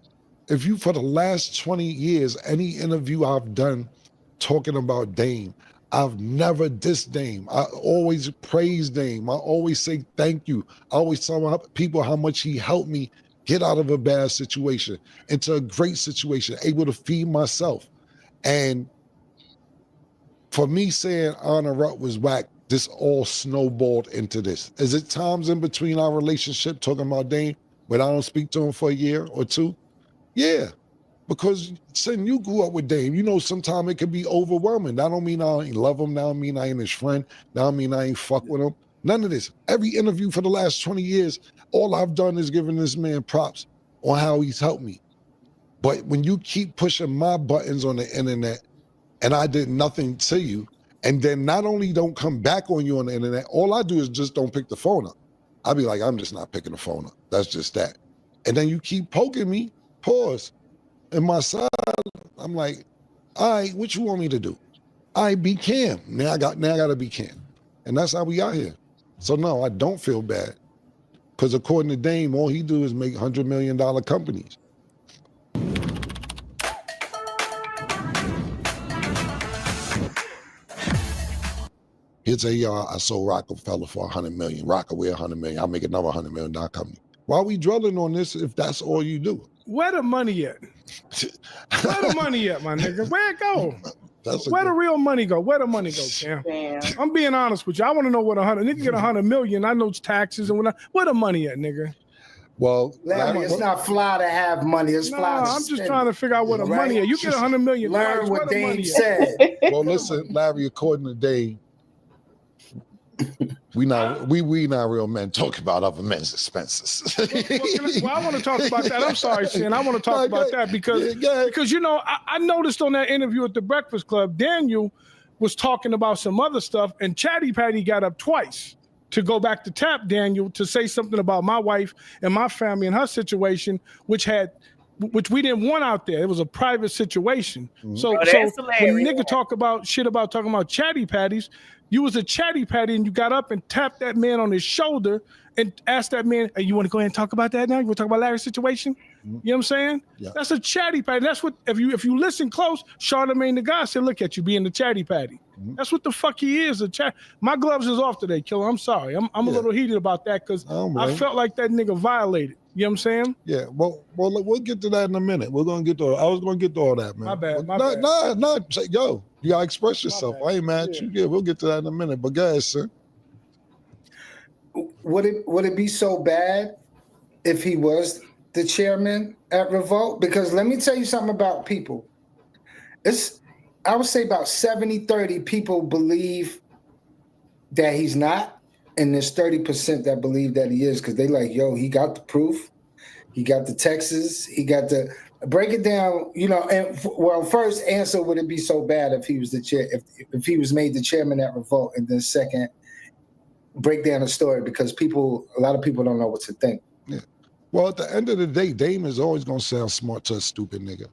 If you, for the last 20 years, any interview I've done talking about Dame, I've never dissed Dame. I always praise Dame. I always say thank you. I always tell people how much he helped me get out of a bad situation into a great situation, able to feed myself. And for me saying Honor Rutt was whack, this all snowballed into this. Is it times in between our relationship talking about Dame when I don't speak to him for a year or two? Yeah, because son, you grew up with Dame. You know, sometimes it can be overwhelming. That don't mean I ain't love him. That don't mean I ain't his friend. That don't mean I ain't fuck with him. None of this. Every interview for the last 20 years, all I've done is giving this man props on how he's helped me. But when you keep pushing my buttons on the internet and I did nothing to you, and then not only don't come back on you on the internet, all I do is just don't pick the phone up. I'll be like, I'm just not picking the phone up. That's just that. And then you keep poking me, pause. And my side, I'm like, all right, what you want me to do? All right, be Cam. Now I gotta be Cam. And that's how we out here. So no, I don't feel bad. Because according to Dame, all he do is make $100 million companies. He'd say, yo, I sold Rockefeller for $100 million. Rockaway $100 million. I'll make another $100 million company. Why are we dwelling on this if that's all you do? Where the money at? Where the money at, my nigga? Where it go? Where the real money go? Where the money go, Cam? I'm being honest with you. I want to know what nigga get $100 million. I know it's taxes and where the money at, nigga? Well, Larry, it's not fly to have money. It's fly to I'm just spend trying to figure out where the money at. You get $100 million. Learn what Dame said. Well, listen, Larry, according to Dame, we not real men talk about other men's expenses. Well, I want to talk about that. I'm sorry, Sin. I want to talk about that because you know, I noticed on that interview at the Breakfast Club, Daniel was talking about some other stuff, and Chatty Patty got up twice to go back to tap Daniel to say something about my wife and my family and her situation, which we didn't want out there. It was a private situation. So when nigga talk about shit about talking about Chatty Patties, you was a Chatty Patty and you got up and tapped that man on his shoulder and asked that man, hey, you want to go ahead and talk about that now? You want to talk about Larry's situation? You know what I'm saying? Yeah. That's a Chatty Patty. That's what, if you listen close, Charlamagne the God said, look at you being the Chatty Patty. That's what the fuck he is. My gloves is off today, Killer. I'm sorry. I'm a little heated about that because I felt like that nigga violated. You know what I'm saying? Yeah, well, we'll get to that in a minute. We're gonna get to. I was gonna get to all that, man. My bad. No, yo, you gotta express yourself. I ain't mad at you. Yeah, we'll get to that in a minute. But go ahead, sir. Would it be so bad if he was the chairman at Revolt? Because let me tell you something about people. I would say about 70-30 people believe that he's not. And there's 30% that believe that he is because they like, yo, he got the proof. He got the texts. He got the break it down, you know. And well, first answer, would it be so bad if he was the chair, if he was made the chairman at Revolt? And then second, break down the story because a lot of people don't know what to think. Yeah. Well, at the end of the day, Dame is always gonna sound smart to a stupid nigga.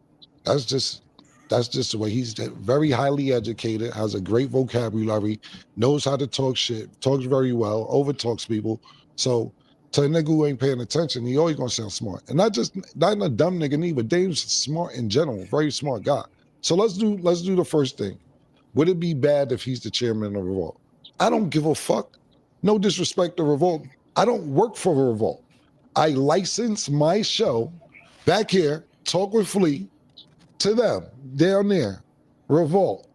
That's just the way he's very highly educated, has a great vocabulary, knows how to talk shit, talks very well, over talks people. So to a nigga who ain't paying attention, he always gonna sound smart. And not a dumb nigga neither. Dame's smart in general, very smart guy. So let's do the first thing. Would it be bad if he's the chairman of Revolt? I don't give a fuck. No disrespect to Revolt. I don't work for Revolt. I license my show back here, Talk with Flea, to them down there, Revolt.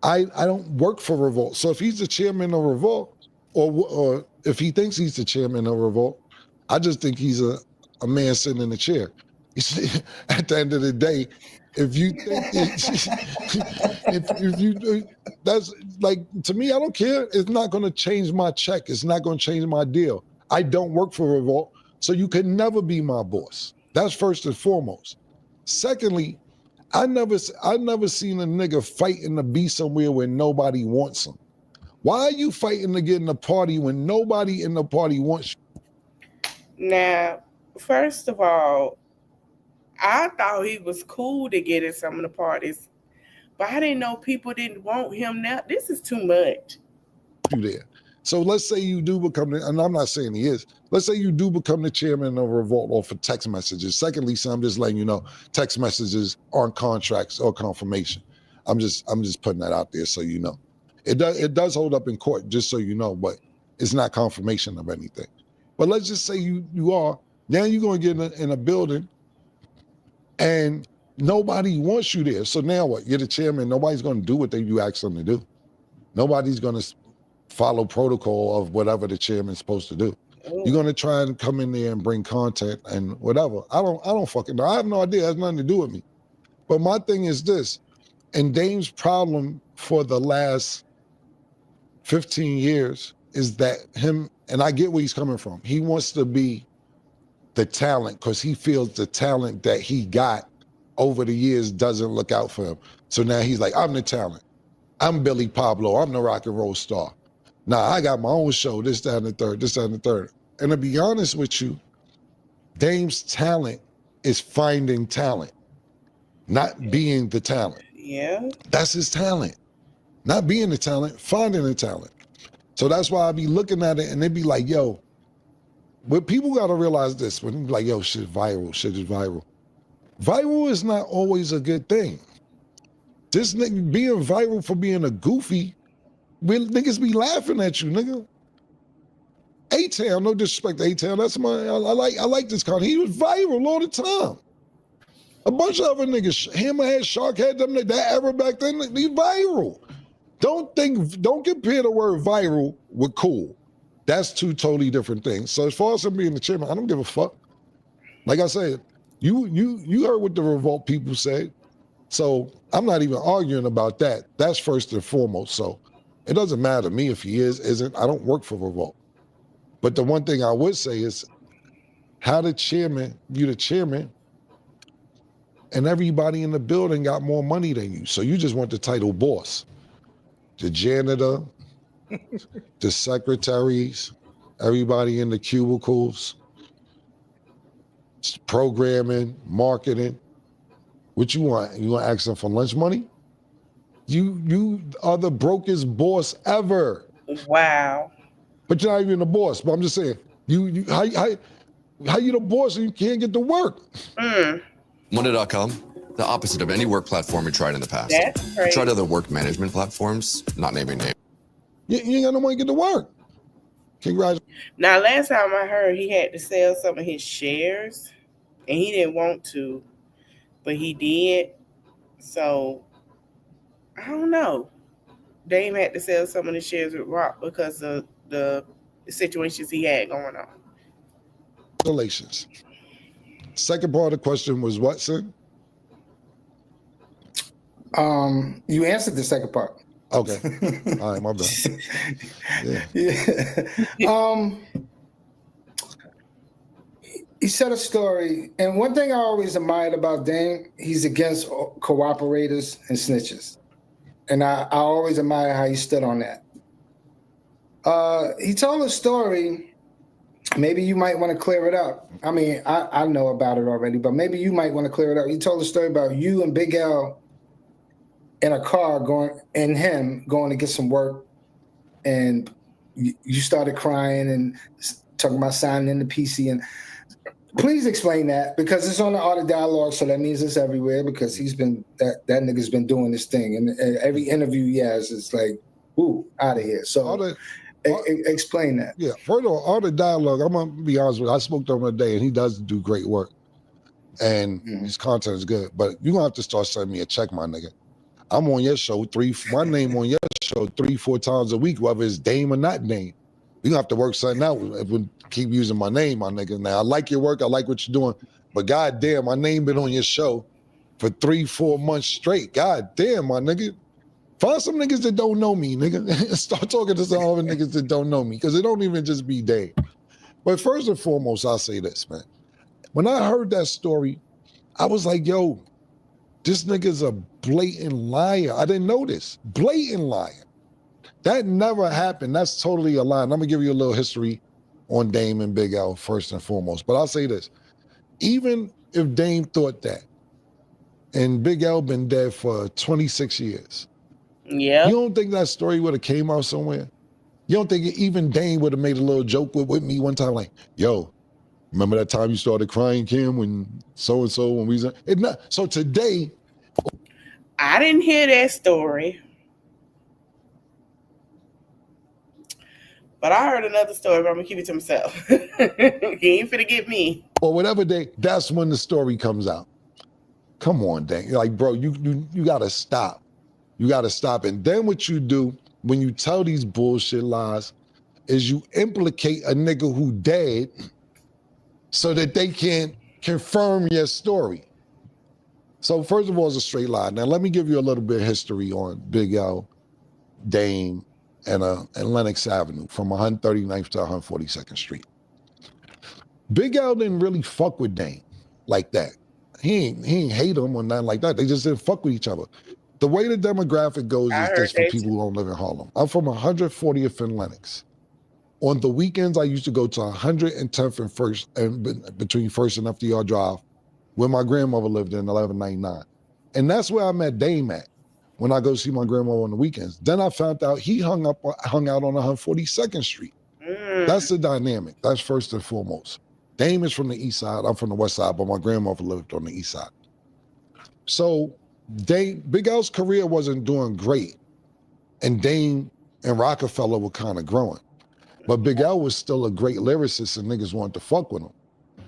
I don't work for Revolt. So if he's the chairman of Revolt, or if he thinks he's the chairman of Revolt, I just think he's a man sitting in a chair. You see, at the end of the day, if you think if you that's like, to me, I don't care. It's not going to change my check. It's not going to change my deal. I don't work for Revolt, so you can never be my boss. That's first and foremost. Secondly, I never seen a nigga fighting to be somewhere where nobody wants him. Why are you fighting to get in the party when nobody in the party wants you? Now, first of all, I thought he was cool to get in some of the parties, but I didn't know people didn't want him now. This is too much. You there. So let's say you do become, and I'm not saying he is, let's say you do become the chairman of Revolt off of text messages. Secondly, so I'm just letting you know, text messages aren't contracts or confirmation. I'm just putting that out there so you know. It does hold up in court, just so you know, but it's not confirmation of anything. But let's just say you are, now you're going to get in a building and nobody wants you there. So now what? You're the chairman. Nobody's going to do what you ask them to do. Nobody's going to follow protocol of whatever the chairman's supposed to do. You're going to try and come in there and bring content and whatever. I don't fucking know. I have no idea. It has nothing to do with me. But my thing is this, and Dame's problem for the last 15 years is that him, and I get where he's coming from. He wants to be the talent because he feels the talent that he got over the years doesn't look out for him. So now he's like, I'm the talent. I'm Billy Pablo. I'm the rock and roll star. Nah, I got my own show, this, that, and the third, this, that, and the third. And to be honest with you, Dame's talent is finding talent, not being the talent. Yeah. That's his talent. Not being the talent, finding the talent. So that's why I be looking at it and they be like, yo, but people got to realize this, when they be like, yo, shit viral, shit is viral. Viral is not always a good thing. This nigga being viral for being a goofy, niggas be laughing at you, nigga. A-Town, no disrespect to A-Town, that's I like this kind. He was viral all the time. A bunch of other niggas, Hammerhead, Sharkhead, them that ever back then, they viral. Don't compare the word viral with cool. That's two totally different things. So as far as him being the chairman, I don't give a fuck. Like I said, you heard what the Revolt people said. So I'm not even arguing about that. That's first and foremost. So it doesn't matter to me if he isn't. I don't work for Revolt. But the one thing I would say is, how the chairman, you the chairman, and everybody in the building got more money than you. So you just want the title boss. The janitor, the secretaries, everybody in the cubicles, programming, marketing. What you want? You want to ask them for lunch money? You are the brokest boss ever. Wow. But you're not even the boss. But I'm just saying, how you the boss and you can't get to work? Monday.com, the opposite of any work platform we tried in the past. That's crazy. Tried other work management platforms, not naming names. You ain't got no money to get to work. Congratulations. Now, last time I heard, he had to sell some of his shares, and he didn't want to, but he did. So, I don't know. Dame had to sell some of the shares with Rock because of the situations he had going on. Congratulations. Second part of the question was what, son? You answered the second part. Okay. All right, my bad. Yeah. He said a story, and one thing I always admired about Dame, he's against cooperators and snitches. And I always admire how he stood on that. He told a story. Maybe you might want to clear it up. I mean, I know about it already, but maybe you might want to clear it up. He told a story about you and Big L in a car going to get some work, and you started crying and talking about signing in the PC. And please explain that, because it's on the Art of Dialogue, so that means it's everywhere, because he's been that nigga's been doing this thing, and every interview he has is like, ooh, out of here. So explain that. Yeah, first of all, Art of Dialogue, I'm gonna be honest with you, I spoke to him today, and he does do great work, and his content is good. But you're gonna have to start sending me a check, my nigga. I'm on your show my name on your show 3-4 times a week, whether it's Dame or not Dame. You gonna have to work something out if we keep using my name, my nigga. Now I like your work, I like what you're doing, but goddamn, my name been on your show for 3-4 months straight. God damn, my nigga. Find some niggas that don't know me, nigga. Start talking to some other niggas that don't know me, because it don't even just be Dame. But first and foremost, I'll say this, man. When I heard that story, I was like, yo, this nigga's a blatant liar. I didn't know this. Blatant liar. That never happened. That's totally a lie. And I'm gonna give you a little history on Dame and Big L first and foremost. But I'll say this. Even if Dame thought that, and Big L been dead for 26 years, yeah, you don't think that story would have came out somewhere? You don't think even Dame would have made a little joke with me one time, like, yo, remember that time you started crying, Kim, when so-and-so, when we was not. So today, I didn't hear that story. But I heard another story, but I'm gonna keep it to myself. He ain't finna get me. or whatever day, that's when the story comes out. Come on, Dame. Like, bro, you gotta stop. You gotta stop. And then what you do when you tell these bullshit lies is you implicate a nigga who dead so that they can confirm your story. So first of all, it's a straight lie. Now let me give you a little bit of history on Big L, Dame, and Lenox Avenue from 139th to 142nd Street. Big L didn't really fuck with Dame like that. He ain't hate him or nothing like that. They just didn't fuck with each other. The way the demographic goes is this for people who don't live in Harlem. I'm from 140th and Lenox. On the weekends, I used to go to 110th and First, and between First and FDR Drive, where my grandmother lived in 1199. And that's where I met Dame at when I go see my grandmother on the weekends. Then I found out he hung out on 142nd Street. That's the dynamic. That's first and foremost. Dame is from the east side. I'm from the west side, but my grandmother lived on the east side. So Big L's career wasn't doing great. And Dame and Rockefeller were kind of growing. But Big L was still a great lyricist and niggas wanted to fuck with him.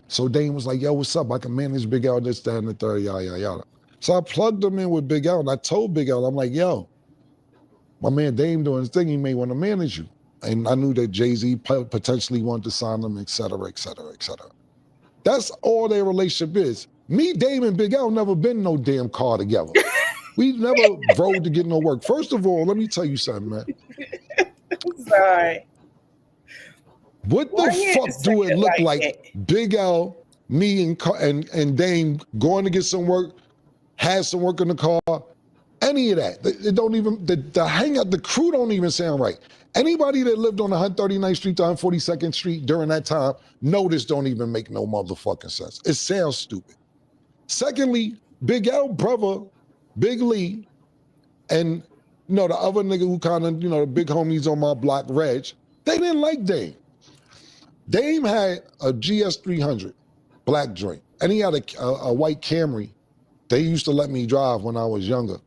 So Dame was like, yo, what's up? I can manage Big L, this, that, and the third, yada, yada, yada. So I plugged him in with Big L, and I told Big L, I'm like, yo, my man Dame doing his thing, he may want to manage you. And I knew that Jay-Z potentially wanted to sign him, et cetera, et cetera, et cetera. That's all their relationship is. Me, Dame, and Big L never been no damn car together. We never rode to get no work. First of all, let me tell you something, man. Sorry. What the fuck do it look like Big L, me, and Dame going to get some work, had some work in the car, any of that? It don't even, the hangout, the crew don't even sound right. Anybody that lived on 139th Street to 142nd Street during that time, know this don't even make no motherfucking sense. It sounds stupid. Secondly, Big L brother, Big Lee, and the other nigga who kind of, the big homies on my block, Reg, they didn't like Dame. Dame had a GS 300, black joint, and he had a white Camry. They used to let me drive when I was younger.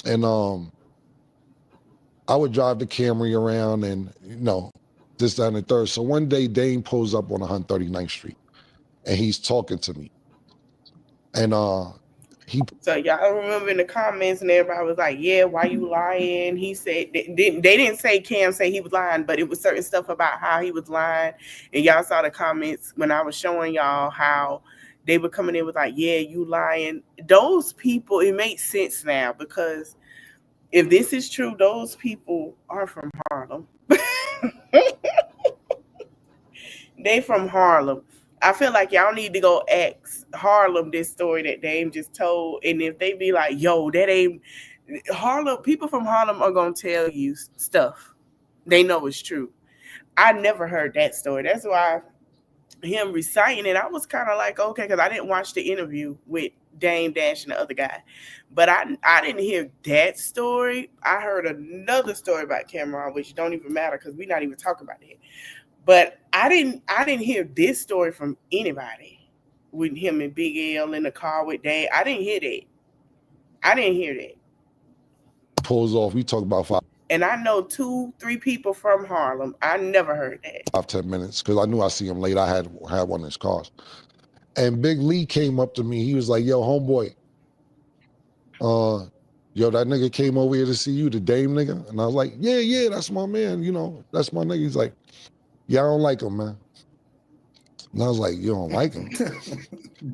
And I would drive the Camry around and, this, that, and the third. So one day Dame pulls up on 139th Street and he's talking to me. And so y'all remember in the comments and everybody was like, yeah, why you lying? He said, they didn't say Cam say he was lying, but it was certain stuff about how he was lying. And y'all saw the comments when I was showing y'all how they were coming in with like, yeah, you lying. Those people, it makes sense now, because if this is true, those people are from Harlem. They from Harlem. I feel like y'all need to go ask Harlem this story that Dame just told. And if they be like, yo, that ain't Harlem, people from Harlem are going to tell you stuff. They know it's true. I never heard that story. That's why him reciting it, I was kind of like, okay, because I didn't watch the interview with Dame Dash and the other guy. But I didn't hear that story. I heard another story about Camron, which don't even matter because we're not even talking about it. But I didn't hear this story from anybody with him and Big L in the car with Dame. I didn't hear that. Pulls off, we talk about 5. And I know 2-3 people from Harlem. I never heard that. 5-10 minutes, because I knew I see him late. I had one of his cars. And Big Lee came up to me. He was like, yo, homeboy, yo, that nigga came over here to see you, the Dame nigga. And I was like, yeah, that's my man, that's my nigga. He's like, Yeah, I don't like him, man. And I was like, you don't like him?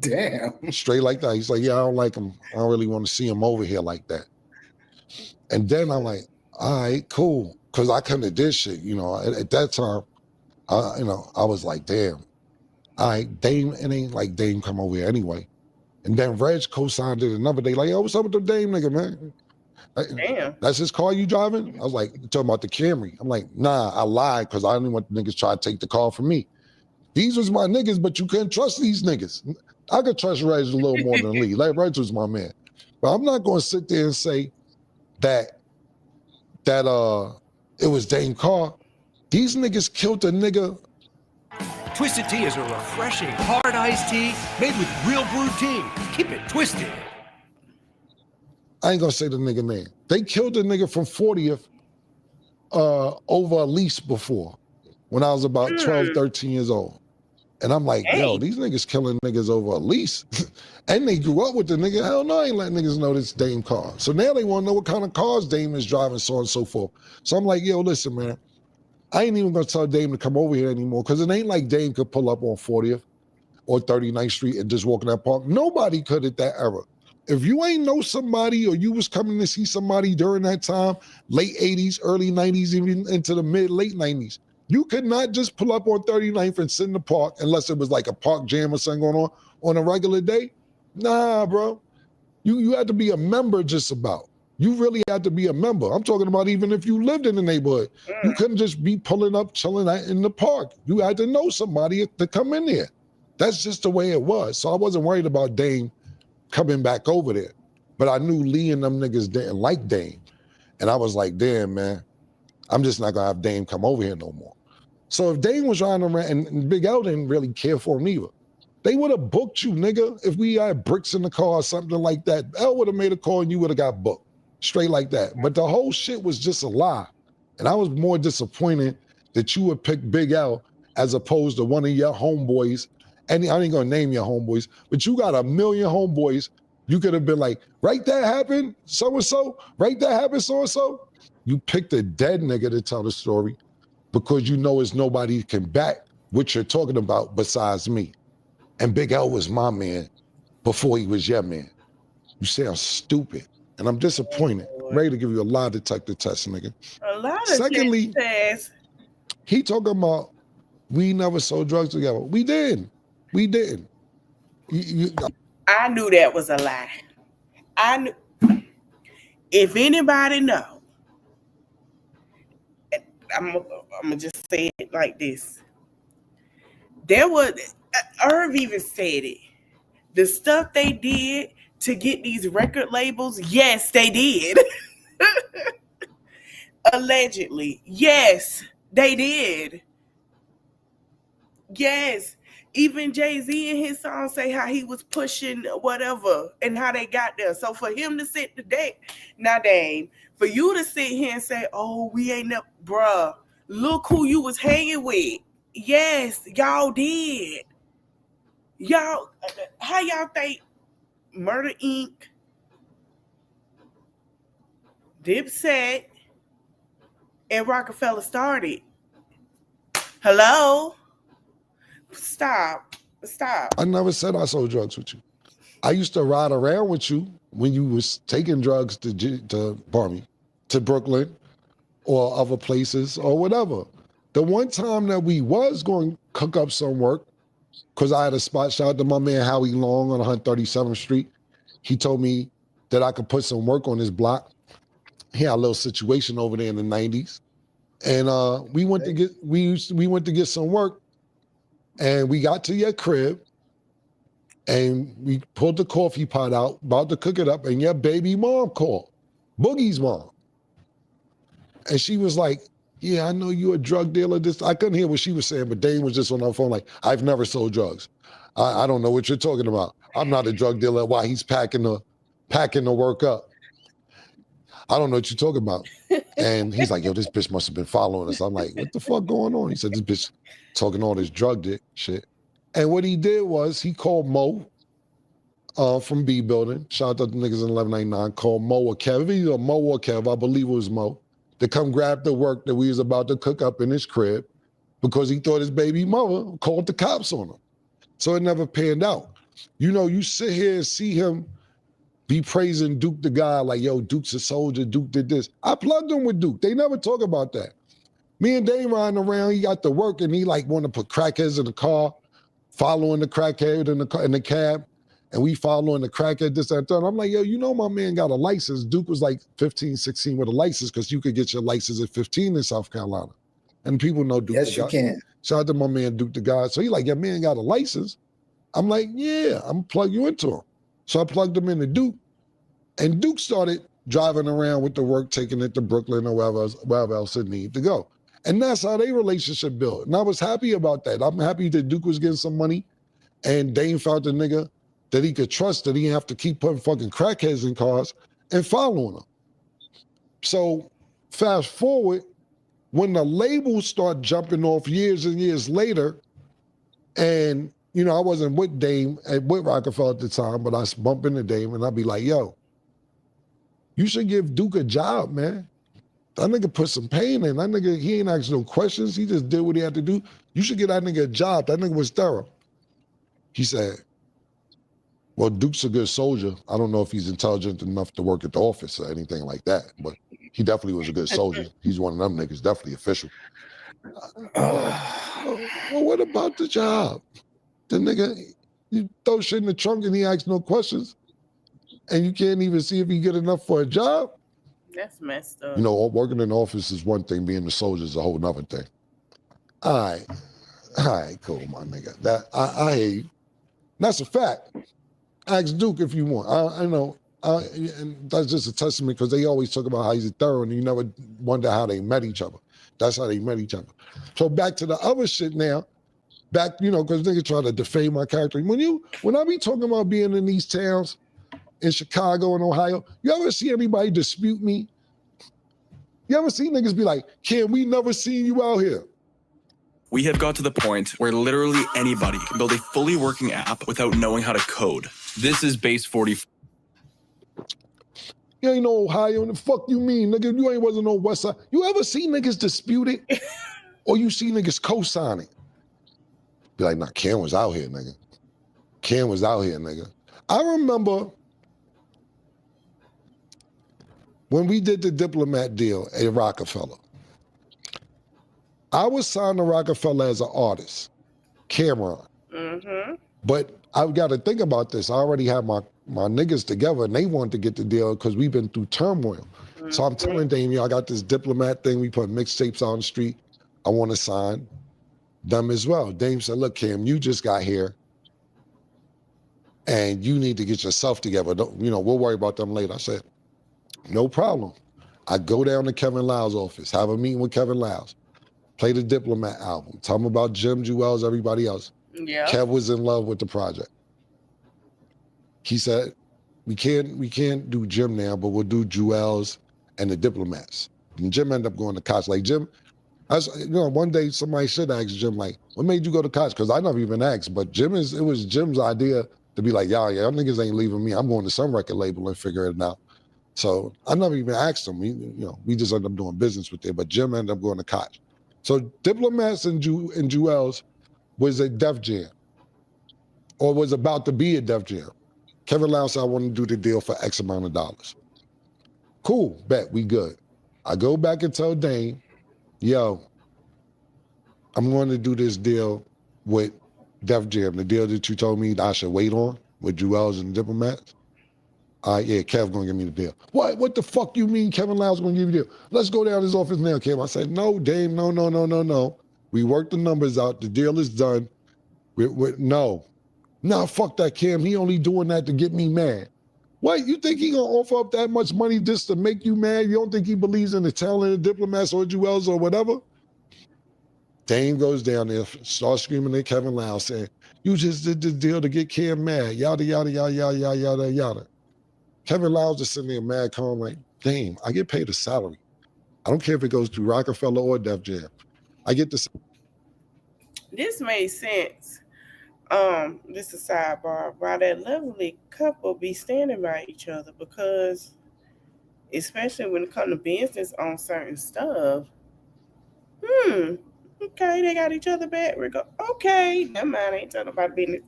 Damn. Straight like that. He's like, yeah, I don't like him. I don't really want to see him over here like that. And then I'm like, all right, cool. Because I couldn't have did shit, you know. At that time, you know, I was like, damn. All right, Dame, it ain't like Dame come over here anyway. And then Reg co-signed it another day, like, yo, what's up with the Dame nigga, man? Damn. That's his car you driving? I was like, you talking about the Camry. I'm like, nah, I lied because I didn't want the niggas try to take the car from me. These was my niggas, but you couldn't trust these niggas. I could trust Reg a little more than Lee. Like, Reg was my man. But I'm not going to sit there and say that it was Dame Carr. These niggas killed a nigga. Twisted Tea is a refreshing, hard iced tea made with real brewed tea. Keep it twisted. I ain't gonna say the nigga name. They killed a nigga from 40th over a lease before when I was about 12, 13 years old. And I'm like, yo, these niggas killing niggas over a lease. And they grew up with the nigga. Hell no, I ain't letting niggas know this Dame car. So now they want to know what kind of cars Dame is driving, so on and so forth. So I'm like, yo, listen, man. I ain't even gonna tell Dame to come over here anymore because it ain't like Dame could pull up on 40th or 39th Street and just walk in that park. Nobody could at that era. If you ain't know somebody or you was coming to see somebody during that time, late 80s, early 90s, even into the late 90s, you could not just pull up on 39th and sit in the park unless it was like a park jam or something going on a regular day. Nah, bro. You had to be a member just about. You really had to be a member. I'm talking about even if you lived in the neighborhood. You couldn't just be pulling up, chilling out in the park. You had to know somebody to come in there. That's just the way it was. So I wasn't worried about Dame coming back over there. But I knew Lee and them niggas didn't like Dame. And I was like, damn, man, I'm just not gonna have Dame come over here no more. So if Dame was riding around, and Big L didn't really care for him either, they would have booked you, nigga, if we had bricks in the car or something like that. L would have made a call and you would have got booked. Straight like that. But the whole shit was just a lie. And I was more disappointed that you would pick Big L as opposed to one of your homeboys. And I ain't gonna name your homeboys, but you got a million homeboys. You could have been like, right, that happened, so-and-so, right, that happened, so-and-so. You picked a dead nigga to tell the story because you know it's nobody can back what you're talking about besides me. And Big L was my man before he was your man. You sound stupid. And I'm disappointed. I'm ready to give you a lie detector test, nigga. A lot of Secondly, tests. he talking about we never sold drugs together. We did. We didn't. I knew that was a lie. I knew. If anybody know, I'm gonna just say it like this. There was Irv even said it. The stuff they did to get these record labels, yes, they did. Allegedly, yes, they did. Yes, even Jay-Z in his song say how he was pushing whatever and how they got there. So for him to sit today, now Dame, for you to sit here and say, oh, we ain't up, bruh, look who you was hanging with. Yes, y'all did. Y'all, how y'all think Murder Inc., Dipset, and Rockefeller started? Hello? Stop. I never said I sold drugs with you. I used to ride around with you when you was taking drugs to Brooklyn or other places or whatever. The one time that we was going to cook up some work, because I had a spot, shout out to my man Howie Long on 137th Street. He told me that I could put some work on his block. He had a little situation over there in the 90s. And we went to get some work, and we got to your crib, and we pulled the coffee pot out, about to cook it up, and your baby mom called, Boogie's mom. And she was like, yeah, I know you're a drug dealer. I couldn't hear what she was saying, but Dane was just on her phone like, I've never sold drugs. I don't know what you're talking about. I'm not a drug dealer while he's packing the work up. I don't know what you're talking about. And he's like, yo, this bitch must have been following us. I'm like, what the fuck going on? He said, this bitch talking all this drug shit. And what he did was he called Mo from B Building. Shout out to the niggas in 1199. Called Mo or Kev. Either Mo or Kev, I believe it was Mo, to come grab the work that we was about to cook up in his crib. because he thought his baby mother called the cops on him. So it never panned out. You know, you sit here and see him be praising Duke the guy, like, yo, Duke's a soldier, Duke did this. I plugged him with Duke. They never talk about that. Me and Dame riding around, he got to work and he like want to put crackheads in the car, following the crackhead in the cab, and we following the crackhead, this, that, and that. I'm like, yo, you know my man got a license. Duke was like 15, 16 with a license because you could get your license at 15 in South Carolina. And people know Duke Yes, the you guy. can. Shout out to my man Duke the guy. So he like, your man got a license? I'm like, yeah, I'm gonna plug you into him. So I plugged him into Duke, and Duke started driving around with the work, taking it to Brooklyn or wherever else it needed to go. And that's how their relationship built. And I was happy about that. I'm happy that Duke was getting some money and Dame found the nigga that he could trust, that he didn't have to keep putting fucking crackheads in cars and following them. So fast forward, when the labels start jumping off years and years later, and you know, I wasn't with Dame, with Rockefeller at the time, but I bump into Dame and I'd be like, yo, you should give Duke a job, man. That nigga put some pain in. That nigga, he ain't asked no questions. He just did what he had to do. You should get that nigga a job. That nigga was thorough. He said, well, Duke's a good soldier. I don't know if he's intelligent enough to work at the office or anything like that, but he definitely was a good soldier. He's one of them niggas, definitely official. Well, what about the job? The nigga, you throw shit in the trunk and he asks no questions, and you can't even see if he good enough for a job? That's messed up. You know, working in the office is one thing, being a soldier is a whole nother thing. All right, cool, my nigga. That I hear you. That's a fact. Ask Duke if you want. I know, and that's just a testament because they always talk about how he's a thorough, and you never wonder how they met each other. That's how they met each other. So back to the other shit now. Back, you know, because niggas try to defame my character. When I be talking about being in these towns, in Chicago and Ohio, you ever see anybody dispute me? You ever see niggas be like, Cam, we never seen you out here? We have got to the point where literally anybody can build a fully working app without knowing how to code. This is base 40. You ain't no Ohio, and the fuck you mean, nigga? You ain't wasn't no West Side. You ever see niggas dispute it? Or you see niggas co-sign it? Be like, nah, Cam was out here, nigga. Cam was out here, nigga. I remember when we did the Diplomat deal at Rockefeller. I was signed to Rockefeller as an artist, Camron. Mm-hmm. But I've got to think about this. I already have my niggas together, and they wanted to get the deal because we've been through turmoil. Mm-hmm. So I'm telling Damien, I got this Diplomat thing. We put mixtapes on the street. I want to sign them as well. Dame said, look, Cam, you just got here, and you need to get yourself together. We'll worry about them later. I said, no problem. I go down to Kevin Lyle's office, have a meeting with Kevin Lyle's, play the Diplomat album, tell him about Jim, Jewels, everybody else. Yeah. Kev was in love with the project. He said, we can't do Jim now, but we'll do Jewels and the Diplomats. And Jim ended up going to college. Like Jim, one day somebody should ask Jim, like, what made you go to college? Because I never even asked, but it was Jim's idea to be like, y'all niggas ain't leaving me. I'm going to some record label and figure it out. So I never even asked him. We just ended up doing business with it, but Jim ended up going to college. So Diplomats and Jewels was a Def Jam, or was about to be a Def Jam. Kevin Lyle said, I want to do the deal for X amount of dollars. Cool, bet, we good. I go back and tell Dame, yo, I'm going to do this deal with Def Jam, the deal that you told me that I should wait on with Jewels and Diplomats. Yeah, Kev gonna give me the deal. What the fuck you mean Kevin Lyle's gonna give you the deal? Let's go down to his office now, Kev. I said, no, Dame, no. We worked the numbers out. The deal is done. No, fuck that, Cam. He only doing that to get me mad. What, you think he gonna offer up that much money just to make you mad? You don't think he believes in the talent of Diplomats or Jewels or whatever? Dame goes down there, starts screaming at Kevin Lyle, saying, you just did this deal to get Cam mad, yada, yada, yada, yada, yada, yada, yada. Kevin Lyle's just sitting there mad, calm, like, Dame, I get paid a salary. I don't care if it goes to Rockefeller or Def Jam. I get this. This made sense. This is a sidebar. Why that lovely couple be standing by each other, because especially when it comes to business on certain stuff, Okay, they got each other back. We go, okay, never mind. I ain't telling nobody business.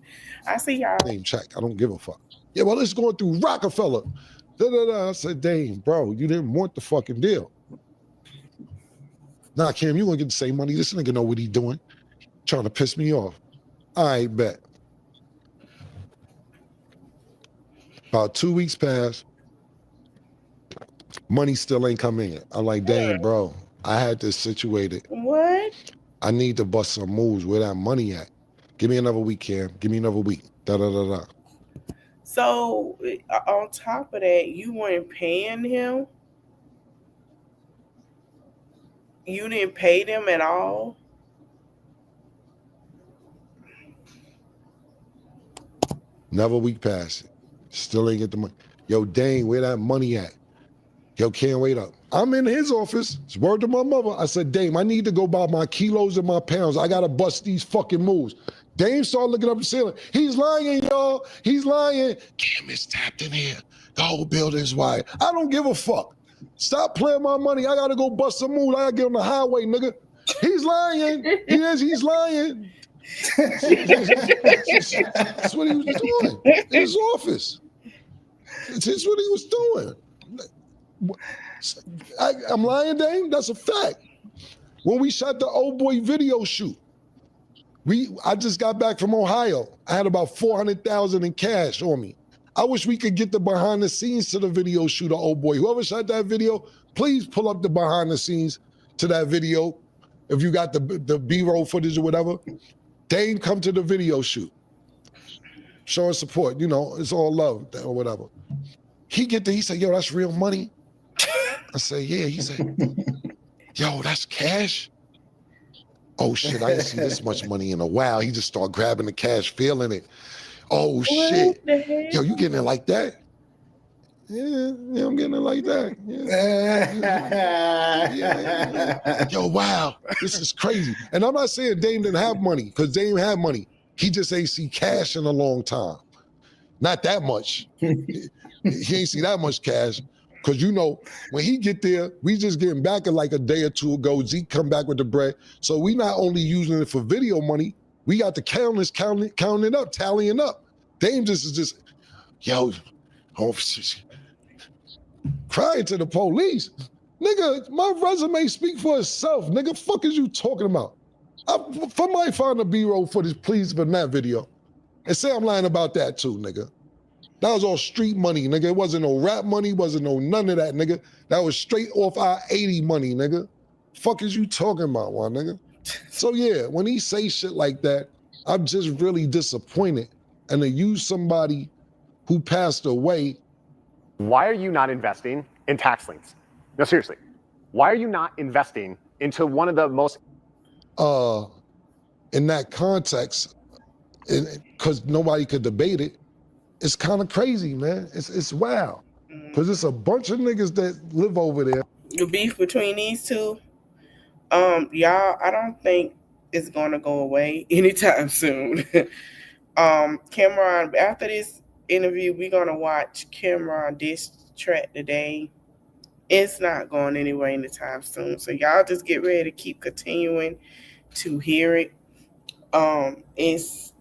I see y'all. Name check. I don't give a fuck. Yeah, well, it's going through Rockefeller. I said, dang, bro, you didn't want the fucking deal. Nah, Cam, you gonna get the same money. This nigga know what he doing. Trying to piss me off. I bet. About 2 weeks passed. Money still ain't come in. I'm like, dang, bro, I had this situated. What? I need to bust some moves. Where that money at? Give me another week, Cam. Give me another week. Da-da-da-da. So on top of that, you weren't paying him? You didn't pay them at all? Another week passed. Still ain't get the money. Yo, dang, where that money at? Yo, can't wait up. I'm in his office. It's word to my mother. I said, Dame, I need to go buy my kilos and my pounds. I gotta bust these fucking moves. Dame started looking up the ceiling. He's lying, y'all. He's lying. Cam is tapped in here. The whole building's wide. I don't give a fuck. Stop playing my money. I gotta go bust some moves. I gotta get on the highway, nigga. He's lying. He's lying. That's what he was doing in his office. It's what he was doing. I'm lying, Dame. That's a fact. When we shot the old boy video shoot, I just got back from Ohio. I had about $400,000 in cash on me. I wish we could get the behind the scenes to the video shoot of old boy. Whoever shot that video, please pull up the behind the scenes to that video. If you got the B-roll footage or whatever, Dame come to the video shoot. Showing support, you know, it's all love or whatever. He get there, he said, yo, that's real money. I said, yeah. He said, yo, that's cash? Oh shit, I didn't see this much money in a while. He just started grabbing the cash, feeling it. Oh shit. Yo, you getting it like that? Yeah, I'm getting it like that. Yeah. Yo, wow, this is crazy. And I'm not saying Dame didn't have money, because Dame had money. He just ain't see cash in a long time. Not that much. He ain't see that much cash. Because, you know, when he get there, we just getting back in like a day or two ago. Zeke come back with the bread. So we not only using it for video money, we got the counters counting up, tallying up. Dame just is just, yo, crying to the police. Nigga, my resume speak for itself. Nigga, fuck is you talking about? Somebody find the B-roll footage, please, from that video. And say I'm lying about that too, nigga. That was all street money, nigga. It wasn't no rap money, wasn't no none of that, nigga. That was straight off our 80 money, nigga. Fuck is you talking about, one nigga? So yeah, when he say shit like that, I'm just really disappointed. And to use somebody who passed away. Why are you not investing in tax liens? No, seriously. Why are you not investing into one of the most... In that context, because nobody could debate it, it's kind of crazy, man. It's wild. Because it's a bunch of niggas that live over there. The beef between these two, y'all, I don't think it's gonna go away anytime soon. Camron, after this interview, we're gonna watch Camron diss track today. It's not going anywhere anytime soon. So y'all just get ready to keep continuing to hear it. It's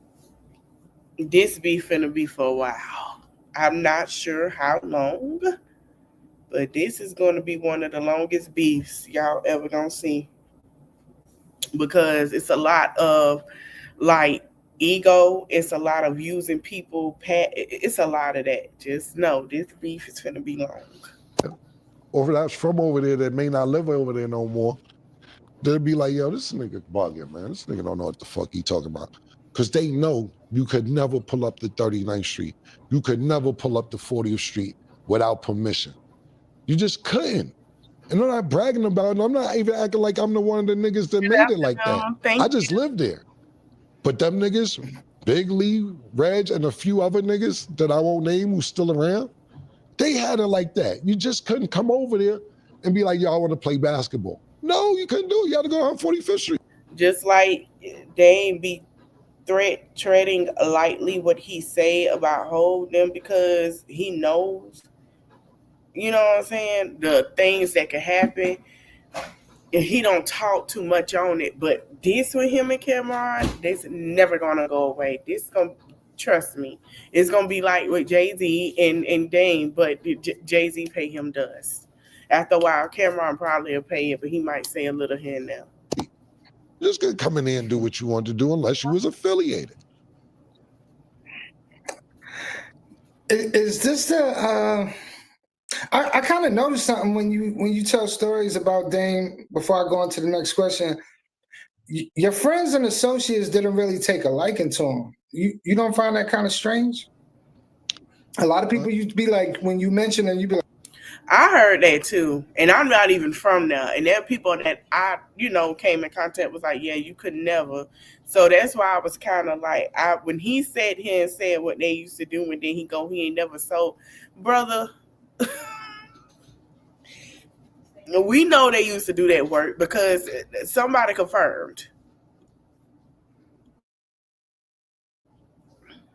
this beef finna be for a while. I'm not sure how long, but this is going to be one of the longest beefs y'all ever gonna see, because it's a lot of like ego. It's a lot of using people. It's a lot of that. Just know this beef is finna be long. Or that's from over there that may not live over there no more. They'll be like, yo, this nigga bugging, man. This nigga don't know what the fuck he talking about. Because they know you could never pull up the 39th Street. You could never pull up the 40th Street without permission. You just couldn't. And I'm not bragging about it. I'm not even acting like I'm the one of the niggas that made it like that. I just lived there. But them niggas, Big Lee, Reg, and a few other niggas that I won't name who's still around, they had it like that. You just couldn't come over there and be like, yo, I want to play basketball. No, you couldn't do it. You had to go on 45th Street. Just like they be treading lightly what he say about holding them, because he knows, you know what I'm saying, the things that can happen. he don't talk too much on it. But this with him and Camron, this never gonna go away. This gonna, trust me, it's gonna be like with Jay-Z and Dame, but Jay-Z pay him dust. After a while, Camron probably will pay it, but he might say a little here and there. You're just gonna come in there and do what you want to do unless you was affiliated. Is this the? I kind of noticed something when you tell stories about Dame. Before I go on to the next question, your friends and associates didn't really take a liking to him. You don't find that kind of strange? A lot of people used to be like, when you mention it, you'd be like, I heard that too, and I'm not even from there. And there are people that I, came in contact with, like, yeah, you could never. So that's why I was kind of like, when he sat here and said what they used to do, and then he ain't never sold, brother. We know they used to do that work because somebody confirmed.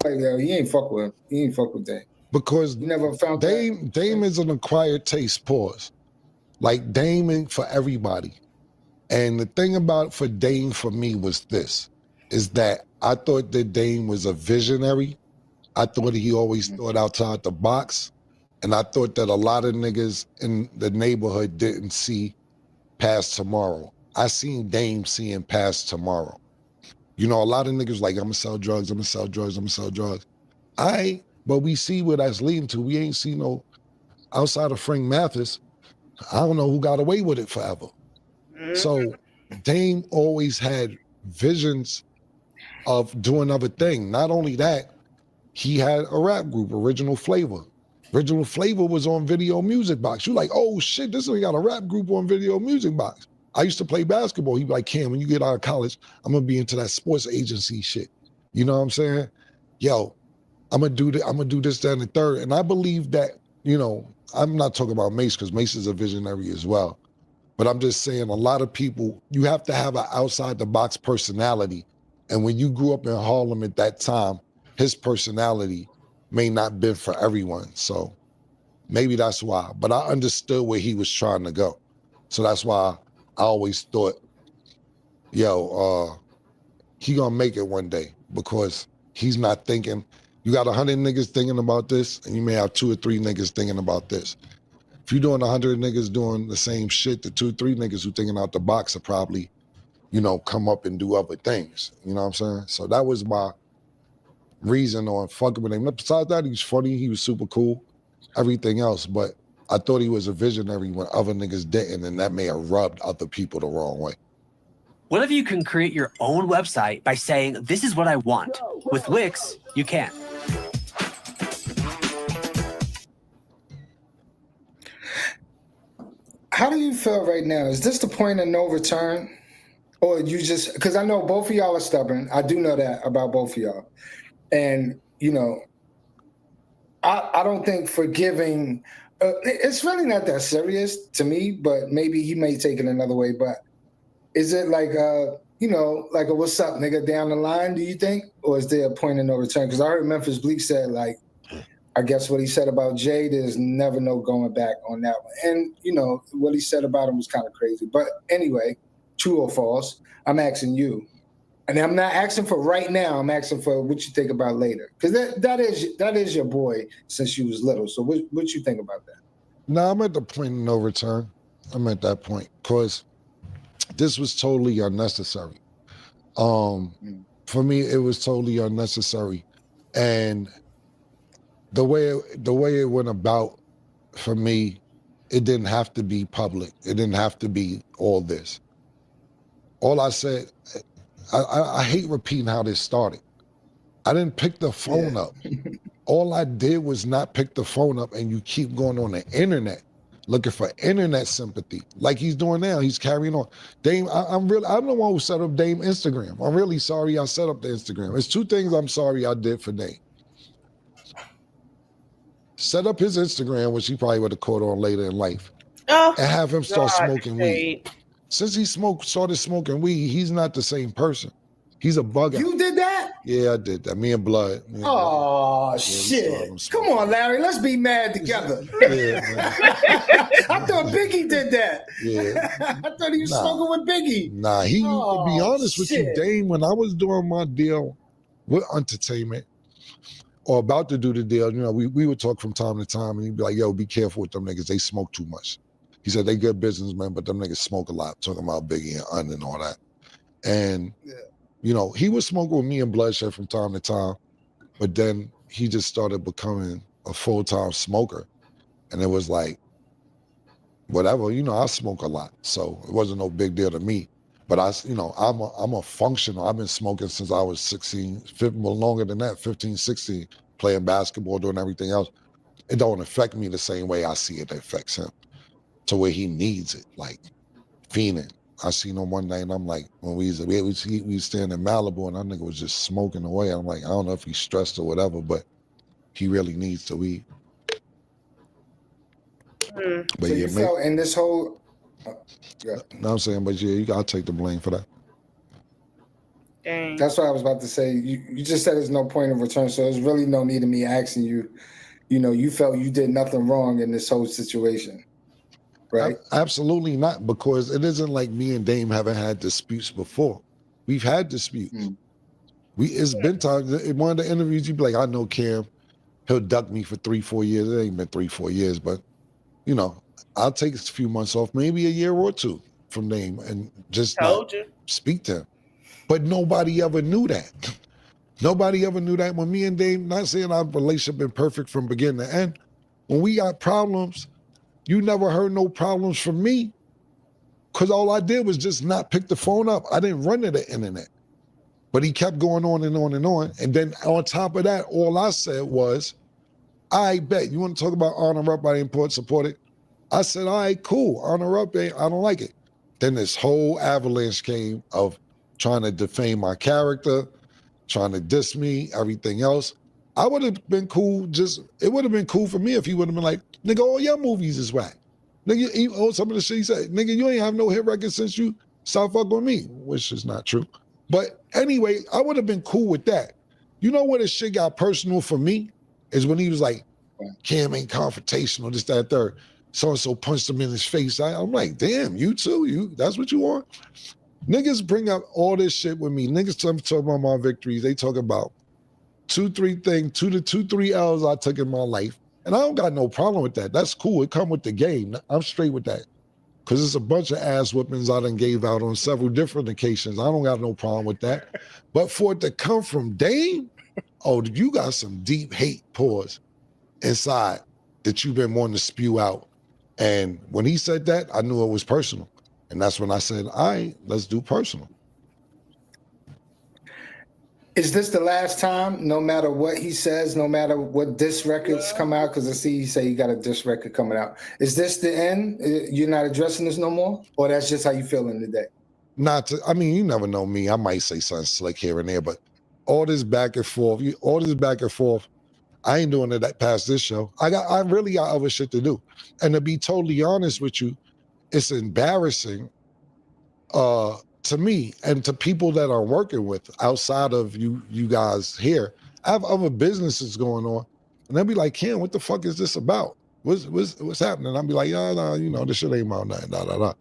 Like, yo, he ain't fuck with Dame. Because you never found Dame is an acquired taste, pause. Like Dame for everybody. And the thing about for Dame for me was this, is that I thought that Dame was a visionary. I thought he always thought outside the box. And I thought that a lot of niggas in the neighborhood didn't see past tomorrow. I seen Dame seeing past tomorrow. A lot of niggas like, I'm gonna sell drugs, I'm gonna sell drugs, I'm gonna sell drugs. But we see where that's leading to. We ain't seen no, outside of Frank Mathis, I don't know who got away with it forever. So Dame always had visions of doing other things. Not only that, he had a rap group, Original Flavor. Original Flavor was on Video Music Box. You're like, oh shit, this nigga got a rap group on Video Music Box. I used to play basketball. He'd be like, Cam, when you get out of college, I'm gonna be into that sports agency shit. You know what I'm saying? Yo, I'm gonna do this, that, and the third. And I believe that, I'm not talking about Mace because Mace is a visionary as well. But I'm just saying a lot of people, you have to have an outside the box personality. And when you grew up in Harlem at that time, his personality may not have been for everyone. So maybe that's why. But I understood where he was trying to go. So that's why I always thought, he gonna make it one day, because he's not thinking. You got 100 niggas thinking about this, and you may have 2 or 3 niggas thinking about this. If you're doing 100 niggas doing the same shit, the 2 or 3 niggas who thinking out the box will probably, come up and do other things. You know what I'm saying? So that was my reason on fucking with him. Besides that, he's funny. He was super cool. Everything else. But I thought he was a visionary when other niggas didn't, and that may have rubbed other people the wrong way. What if you can create your own website by saying, this is what I want? With Wix, you can. How do you feel right now? Is this the point of no return? Or you just, because I know both of y'all are stubborn. I do know that about both of y'all. And, I don't think forgiving, it's really not that serious to me, but maybe he may take it another way. But is it like, like a what's up, nigga, down the line, do you think? Or is there a point of no return? Because I heard Memphis Bleak said, like, I guess what he said about Jay, there's never no going back on that one. And, what he said about him was kind of crazy. But anyway, true or false, I'm asking you. And I'm not asking for right now. I'm asking for what you think about later. Because that is your boy since you was little. So what you think about that? No, I'm at the point of no return. I'm at that point. Because this was totally unnecessary. For me, it was totally unnecessary. And the way it went about, for me, it didn't have to be public. It didn't have to be all this. All I said, I hate repeating how this started. I didn't pick the phone up. All I did was not pick the phone up, and you keep going on the internet looking for internet sympathy, like he's doing now. He's carrying on. Dame, I'm the one who set up Dame Instagram. I'm really sorry I set up the Instagram. It's 2 things I'm sorry I did for Dame. Set up his Instagram, which he probably would have caught on later in life, and have him start smoking weed. Since he started smoking weed, he's not the same person. He's a bugger. You did that? Yeah, I did that. Me and Blood. Oh, shit. Come on, Larry. Let's be mad together. Yeah, man. I thought Biggie did that. Yeah. I thought he was smoking with Biggie. Nah, to be honest with you, Dame, when I was doing my deal with entertainment or about to do the deal, you know, we would talk from time to time and he'd be like, yo, be careful with them niggas. They smoke too much. He said they good businessmen, but them niggas smoke a lot, talking about Biggie and Un and all that. And, you know, he was smoking with me and Bloodshed from time to time, but then he just started becoming a full-time smoker. And it was like, whatever, you know, I smoke a lot, so it wasn't no big deal to me. But I'm a functional. I've been smoking since I was 16, longer than that, 15, 16, playing basketball, doing everything else. It don't affect me the same way I see it affects him, to where he needs it, like fiending. I seen him one night and I'm like, when we was staying in Malibu and that nigga was just smoking away. I'm like, I don't know if he's stressed or whatever, but he really needs the weed. But so you felt in this whole... No, I'm saying, but yeah, you gotta take the blame for that. Dang. That's what I was about to say. You just said there's no point of return, so there's really no need of me asking you. You know, you felt you did nothing wrong in this whole situation, right? Absolutely not, because it isn't like me and Dame haven't had disputes before. We've had disputes. It's been times. In one of the interviews, you'd be like, I know Cam, he'll duck me for 3-4 years. It ain't been 3-4 years, but you know, I'll take a few months off, maybe a year or two from Dame and just speak to him. But nobody ever knew that. Nobody ever knew that. When me and Dame, not saying our relationship been perfect from beginning to end, when we got problems, you never heard no problems from me, because all I did was just not pick the phone up. I didn't run to the internet. But he kept going on and on and on. And then on top of that, all I said was, I bet. You want to talk about honor up, I didn't support it? I said, all right, cool. Honor up, I don't like it. Then this whole avalanche came of trying to defame my character, trying to diss me, everything else. I would have been cool, it would have been cool for me if he would have been like, nigga, all your movies is whack. Nigga, some of the shit he said, nigga, you ain't have no hit record since you stopped fucking with me, which is not true. But anyway, I would have been cool with that. You know where this shit got personal for me? Is when he was like, Cam ain't confrontational, this, that, third. So-and-so punched him in his face. I'm like, damn, you too? That's what you want? Niggas bring up all this shit with me. Niggas talk about my victories. They talk about 2-3 L's I took in my life. And I don't got no problem with that. That's cool. It come with the game. I'm straight with that. Because it's a bunch of ass whippings I done gave out on several different occasions. I don't got no problem with that. But for it to come from Dame, oh, you got some deep hate pores inside that you've been wanting to spew out. And when he said that, I knew it was personal. And that's when I said, all right, let's do personal. Is this the last time, no matter what he says, no matter what diss records come out? Because I see you say you got a diss record coming out. Is this the end? You're not addressing this no more? Or that's just how you feeling today? I mean, you never know me. I might say something slick here and there, but all this back and forth, I ain't doing it past this show. I really got other shit to do. And to be totally honest with you, it's embarrassing to me and to people that I'm working with outside of you guys here. I have other businesses going on, and they'll be like, Ken, what the fuck is this about? What's happening? I'll be like, no, you know, this shit ain't about nothing,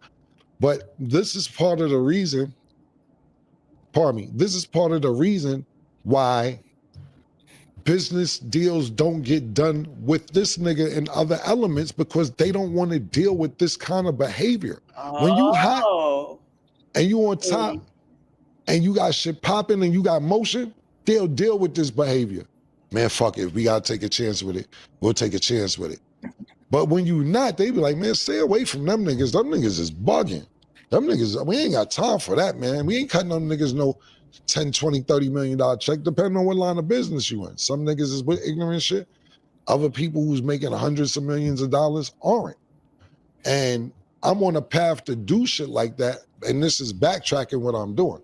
But this is part of the reason, this is part of the reason why business deals don't get done with this nigga and other elements, because they don't want to deal with this kind of behavior. When you hot and you on top and you got shit popping and you got motion, they'll deal with this behavior. Man, fuck it. If we got to take a chance with it, we'll take a chance with it. But when you not, they be like, man, stay away from them niggas. Them niggas is bugging. Them niggas, we ain't got time for that, man. We ain't cutting them niggas no 10, 20, $30 million check, depending on what line of business you in. Some niggas is with ignorant shit. Other people who's making hundreds of millions of dollars aren't. And I'm on a path to do shit like that, and this is backtracking what I'm doing.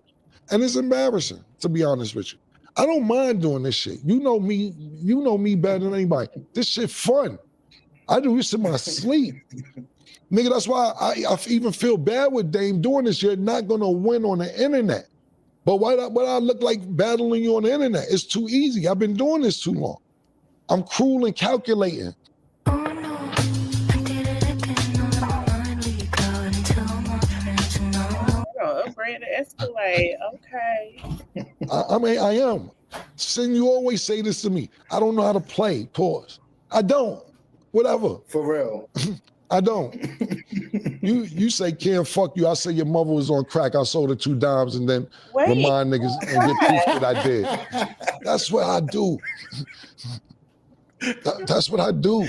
And it's embarrassing, to be honest with you. I don't mind doing this shit. You know me better than anybody. This shit fun. I do this in my sleep. Nigga, that's why I even feel bad with Dame doing this. You're not gonna win on the internet. But why I look like battling you on the internet? It's too easy. I've been doing this too long. I'm cruel and calculating. Upgrade the Escalade. Okay. I mean, I am. Sin, you always say this to me. I don't know how to play. Pause. I don't. Whatever. For real. I don't. You say can't fuck you. I say your mother was on crack. I sold her 2 dimes and then remind niggas and get proof that I did. That's what I do. That's what I do.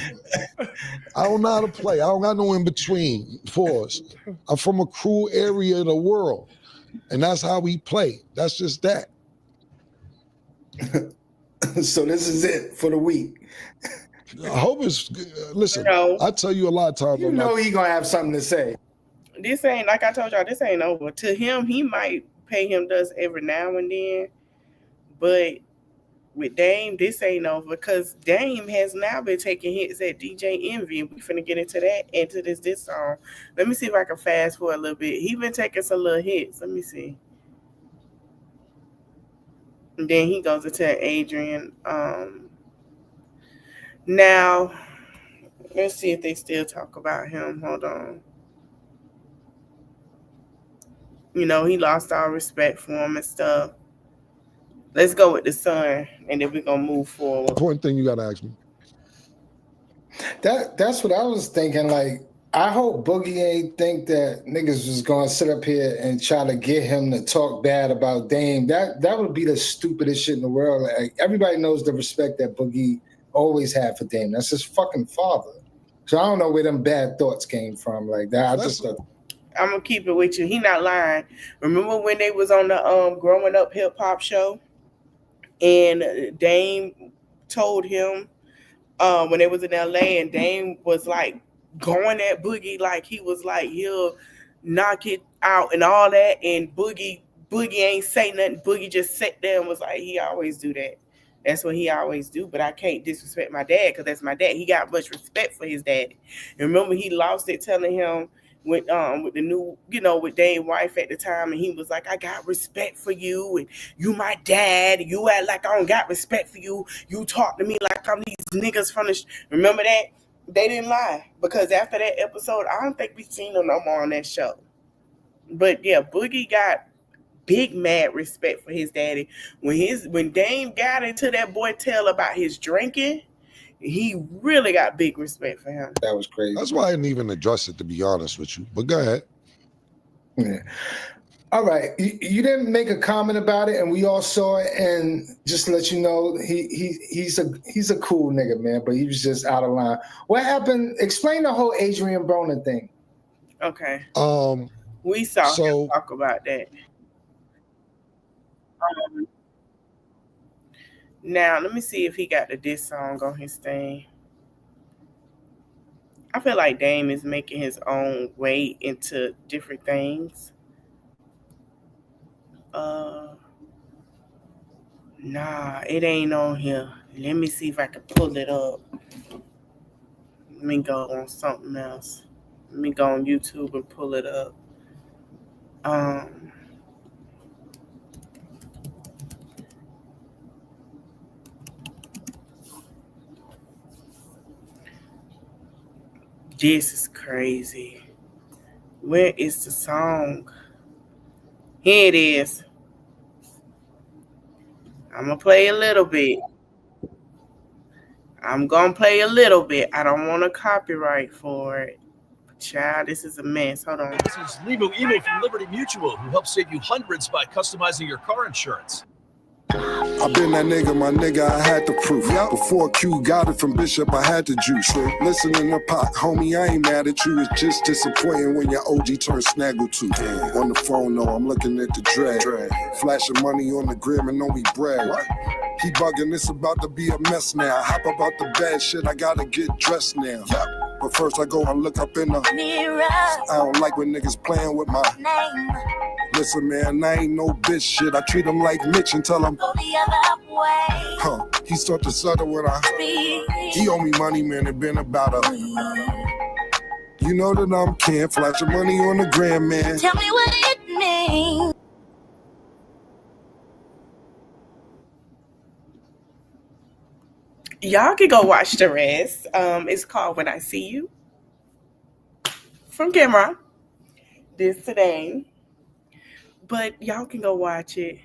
I don't know how to play. I don't got no in between. Pause. I'm from a cruel area of the world, and that's how we play. That's just that. So this is it for the week. I hope it's. Listen, I tell you a lot of times. You know he gonna have something to say. This ain't, like I told y'all, this ain't over. To him, he might pay him dust every now and then, but with Dame, this ain't over because Dame has now been taking hits at DJ Envy, and we finna get into that, into this song. Let me see if I can fast forward a little bit. He been taking some little hits. Let me see. And then he goes to tell Adrian. Now, let's see if they still talk about him. Hold on. You know, he lost all respect for him and stuff. Let's go with the son, and then we're gonna move forward. Important thing you gotta ask me. That's what I was thinking. Like, I hope Boogie ain't think that niggas was gonna sit up here and try to get him to talk bad about Dame. That would be the stupidest shit in the world. Like, everybody knows the respect that Boogie always had for Dame. That's his fucking father. So I don't know where them bad thoughts came from. Like that. I'm gonna keep it with you. He not lying. Remember when they was on the Growing Up Hip Hop show? And Dame told him when they was in LA, and Dame was like going at Boogie like he was like he'll knock it out and all that, and Boogie ain't say nothing. Boogie just sat there and was like, he always do that. That's what he always do, but I can't disrespect my dad because that's my dad. He got much respect for his daddy. And remember, he lost it telling him with the new, you know, with Dame's wife at the time, and he was like, I got respect for you, and you my dad, and you act like I don't got respect for you. You talk to me like I'm these niggas from the remember that? They didn't lie, because after that episode, I don't think we seen them no more on that show. But yeah, Boogie got big mad respect for his daddy. When Dame got into that boy tell about his drinking, he really got big respect for him. That was crazy. That's why I didn't even address it, to be honest with you. But go ahead. Yeah. All right. You didn't make a comment about it, and we all saw it. And just to let you know, he's a cool nigga, man. But he was just out of line. What happened? Explain the whole Adrian Broner thing. Okay. We saw him talk about that. Now, let me see if he got the diss song on his thing. I feel like Dame is making his own way into different things. Nah, it ain't on here. Let me see if I can pull it up. Let me go on something else. Let me go on YouTube and pull it up. This is crazy. Where is the song? Here it is. I'm going to play a little bit. I don't want to copyright for it. Child, this is a mess. Hold on. This is Limo Emo from Liberty Mutual, who helps save you hundreds by customizing your car insurance. I been that nigga, my nigga, I had the proof. Before Q got it from Bishop, I had the juice. Listen in the pot, homie, I ain't mad at you. It's just disappointing when your OG turns snaggletooth. On the phone, no, I'm looking at the drag. Flashing money on the gram and don't be brag. He bugging, it's about to be a mess now. Hop about the bad shit, I gotta get dressed now. But first I go and look up in the mirror. I don't like when niggas playing with my name. Listen, man, I ain't no bitch shit. I treat him like Mitch and tell him go the other way. He start to stutter when I speak. He owe me money, man. It been about a. You know that I'm can't flash your money on the gram, man. Tell me what it means. Y'all can go watch the rest. It's called When I See You from Camron this today. But y'all can go watch it.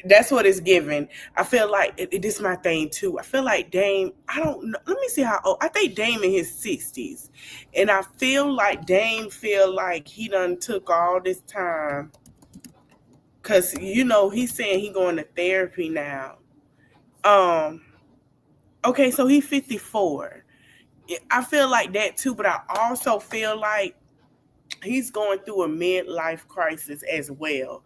That's what it's given. I feel like it is my thing too. I feel like Dame, I don't know. Let me see how old. I think Dame in his 60s. And I feel like Dame feel like he done took all this time. Cause he's saying he going to therapy now. Okay, so he's 54. I feel like that too, but I also feel like he's going through a midlife crisis as well.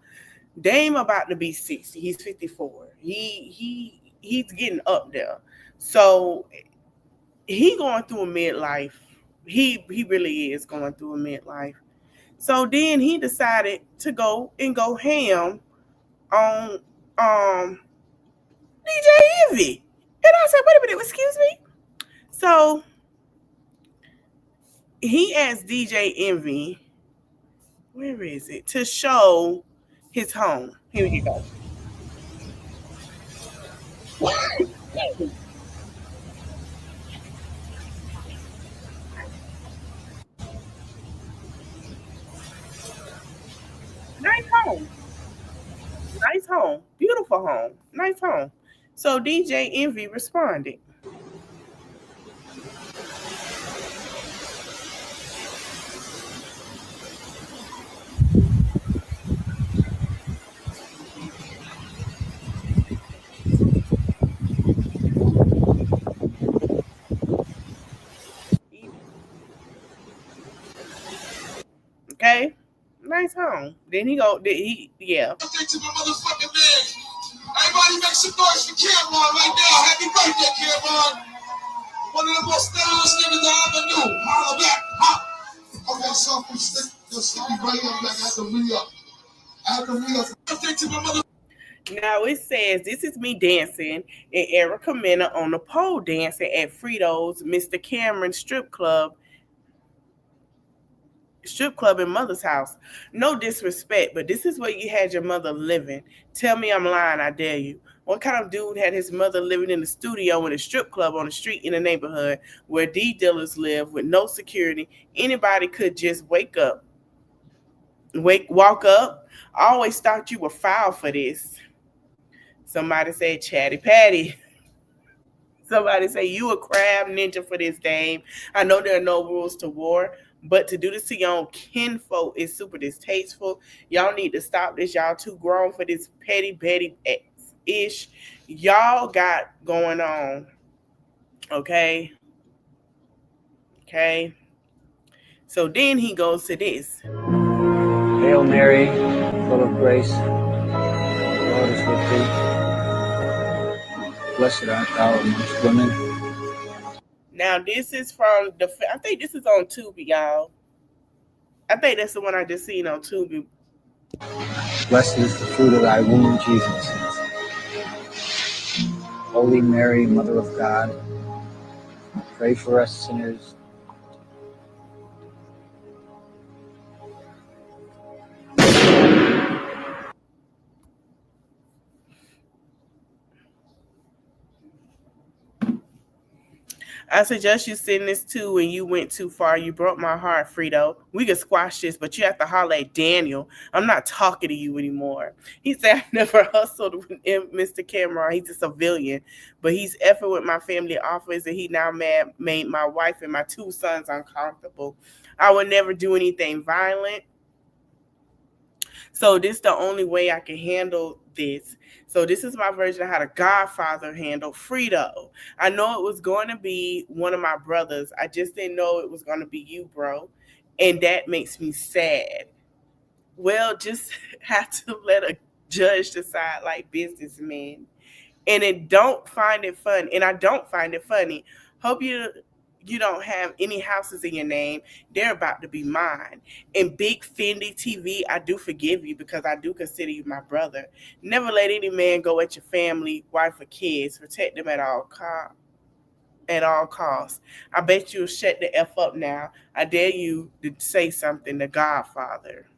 Dame about to be 60. He's 54. He's getting up there. So he going through a midlife. He really is going through a midlife. So then he decided to go ham on DJ Envy. And I said, wait a minute, excuse me. So he asked DJ Envy, where is it, to show his home. Here you go. Nice home. Nice home. Beautiful home. Nice home. So DJ Envy responded. Okay? Nice home. Then yeah. Everybody make some noise for Camron right now. Happy birthday, Camron. One of the most stylish niggas I ever knew. Holla back. Okay, so I'm stick me right up back at the re-up. At the re-up. Birthday to my mother. Now it says, this is me dancing and Erica Mena on the pole dancing at Frito's Mr. Cameron strip club in mother's house. No disrespect, but this is where you had your mother living. Tell me I'm lying, I dare you. What kind of dude had his mother living in the studio in a strip club on the street in a neighborhood where D dealers live with no security? Anybody could just walk up. I always thought you were foul for this. Somebody said Chatty Patty. Somebody say you a crab ninja for this game. I know there are no rules to war, but to do this to your own kinfolk is super distasteful. Y'all need to stop this. Y'all too grown for this petty ish y'all got going on. Okay. So then he goes to this. Hail Mary, full of grace, the Lord is with thee. Blessed art thou amongst women. Now this is from I think this is on Tubi, y'all. I think that's the one I just seen on Tubi. Blessed is the fruit of thy womb, Jesus. Holy Mary, Mother of God, pray for us sinners. I suggest you send this too when you went too far. You broke my heart, Frito. We could squash this, but you have to holler at Daniel. I'm not talking to you anymore. He said, I never hustled with Mr. Camron. He's a civilian, but he's effing with my family office, and he now made my wife and my 2 sons uncomfortable. I would never do anything violent. So this is the only way I can handle this. So this is my version of how the Godfather handled Frito. I know it was going to be one of my brothers. I just didn't know it was going to be you, bro. And that makes me sad. Well, just have to let a judge decide like businessmen. And I don't find it funny. Hope you don't have any houses in your name. They're about to be mine. And Big Fendi TV, I do forgive you because I do consider you my brother. Never let any man go at your family, wife, or kids. Protect them at all costs. I bet you'll shut the F up now. I dare you to say something to Godfather.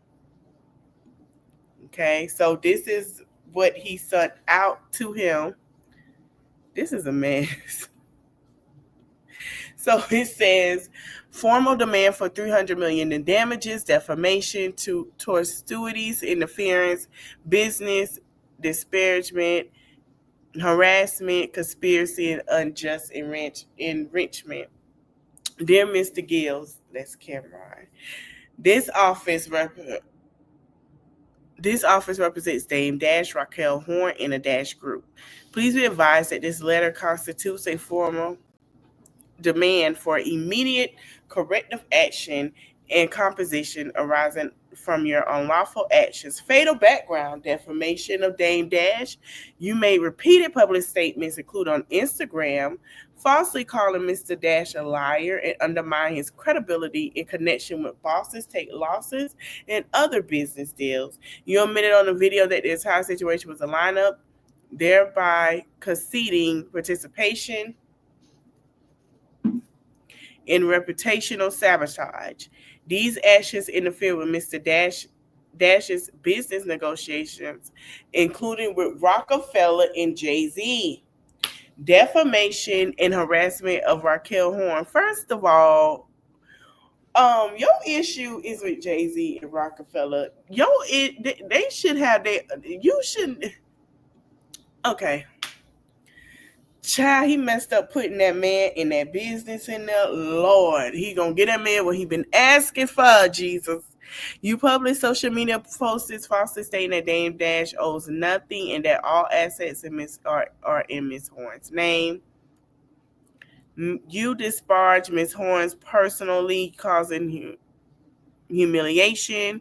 Okay, so this is what he sent out to him. This is a mess. So it says formal demand for $300 million in damages, defamation, tortious interference, business disparagement, harassment, conspiracy, and unjust enrichment. Dear Mr. Gills, that's Camron. This office represents Dame Dash Raquel Horn in a Dash group. Please be advised that this letter constitutes a formal demand for immediate corrective action and composition arising from your unlawful actions. Fatal background: defamation of Dame Dash. You made repeated public statements, including on Instagram, falsely calling Mr. Dash a liar and undermine his credibility in connection with bosses take losses and other business deals. You admitted on the video that the entire situation was a lineup, thereby conceding participation in reputational sabotage. These actions interfere with Mr. Dash's business negotiations, including with Rockefeller and Jay-Z. Defamation and harassment of Raquel Horn. First of all, your issue is with Jay-Z and Rockefeller. They should have you shouldn't. Okay. Child, he messed up putting that man in that business in there. Lord, he gonna get that man what he been asking for, Jesus. You published social media posts falsely stating that Dame Dash owes nothing and that all assets are in Miss Horn's name. You disparage Miss Horn's personally, causing humiliation,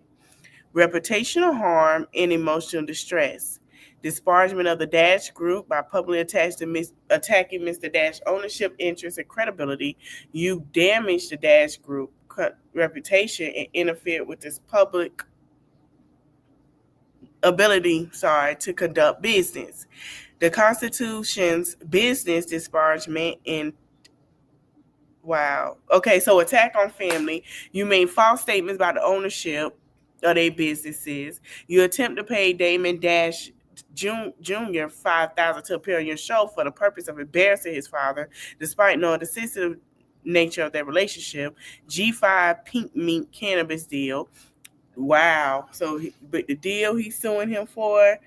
reputational harm, and emotional distress. Disparagement of the Dash Group by publicly attacking Mr. Dash ownership, interest, and credibility. You damaged the Dash Group reputation and interfered with its public ability, to conduct business. The Constitution's business disparagement and wow. Okay, so attack on family. You made false statements about the ownership of their businesses. You attempt to pay Damon Dash Jr. $5,000 to appear on your show for the purpose of embarrassing his father, despite knowing the sensitive nature of their relationship. G5 Pink Mink cannabis deal. Wow. So, but the deal he's suing him for,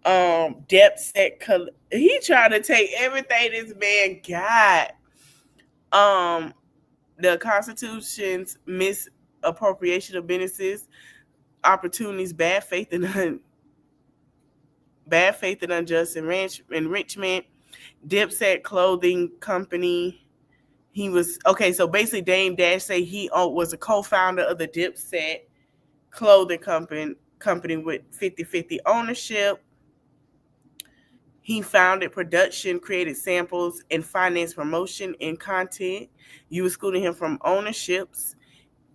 debt set. He tried to take everything this man got. The Constitution's misappropriation of businesses, opportunities, bad faith and unjust enrichment. Dipset Clothing Company. He was okay. So basically, Dame Dash say he was a co-founder of the Dipset Clothing Company with 50-50 ownership. He founded production, created samples, and financed promotion and content. You excluded him from ownerships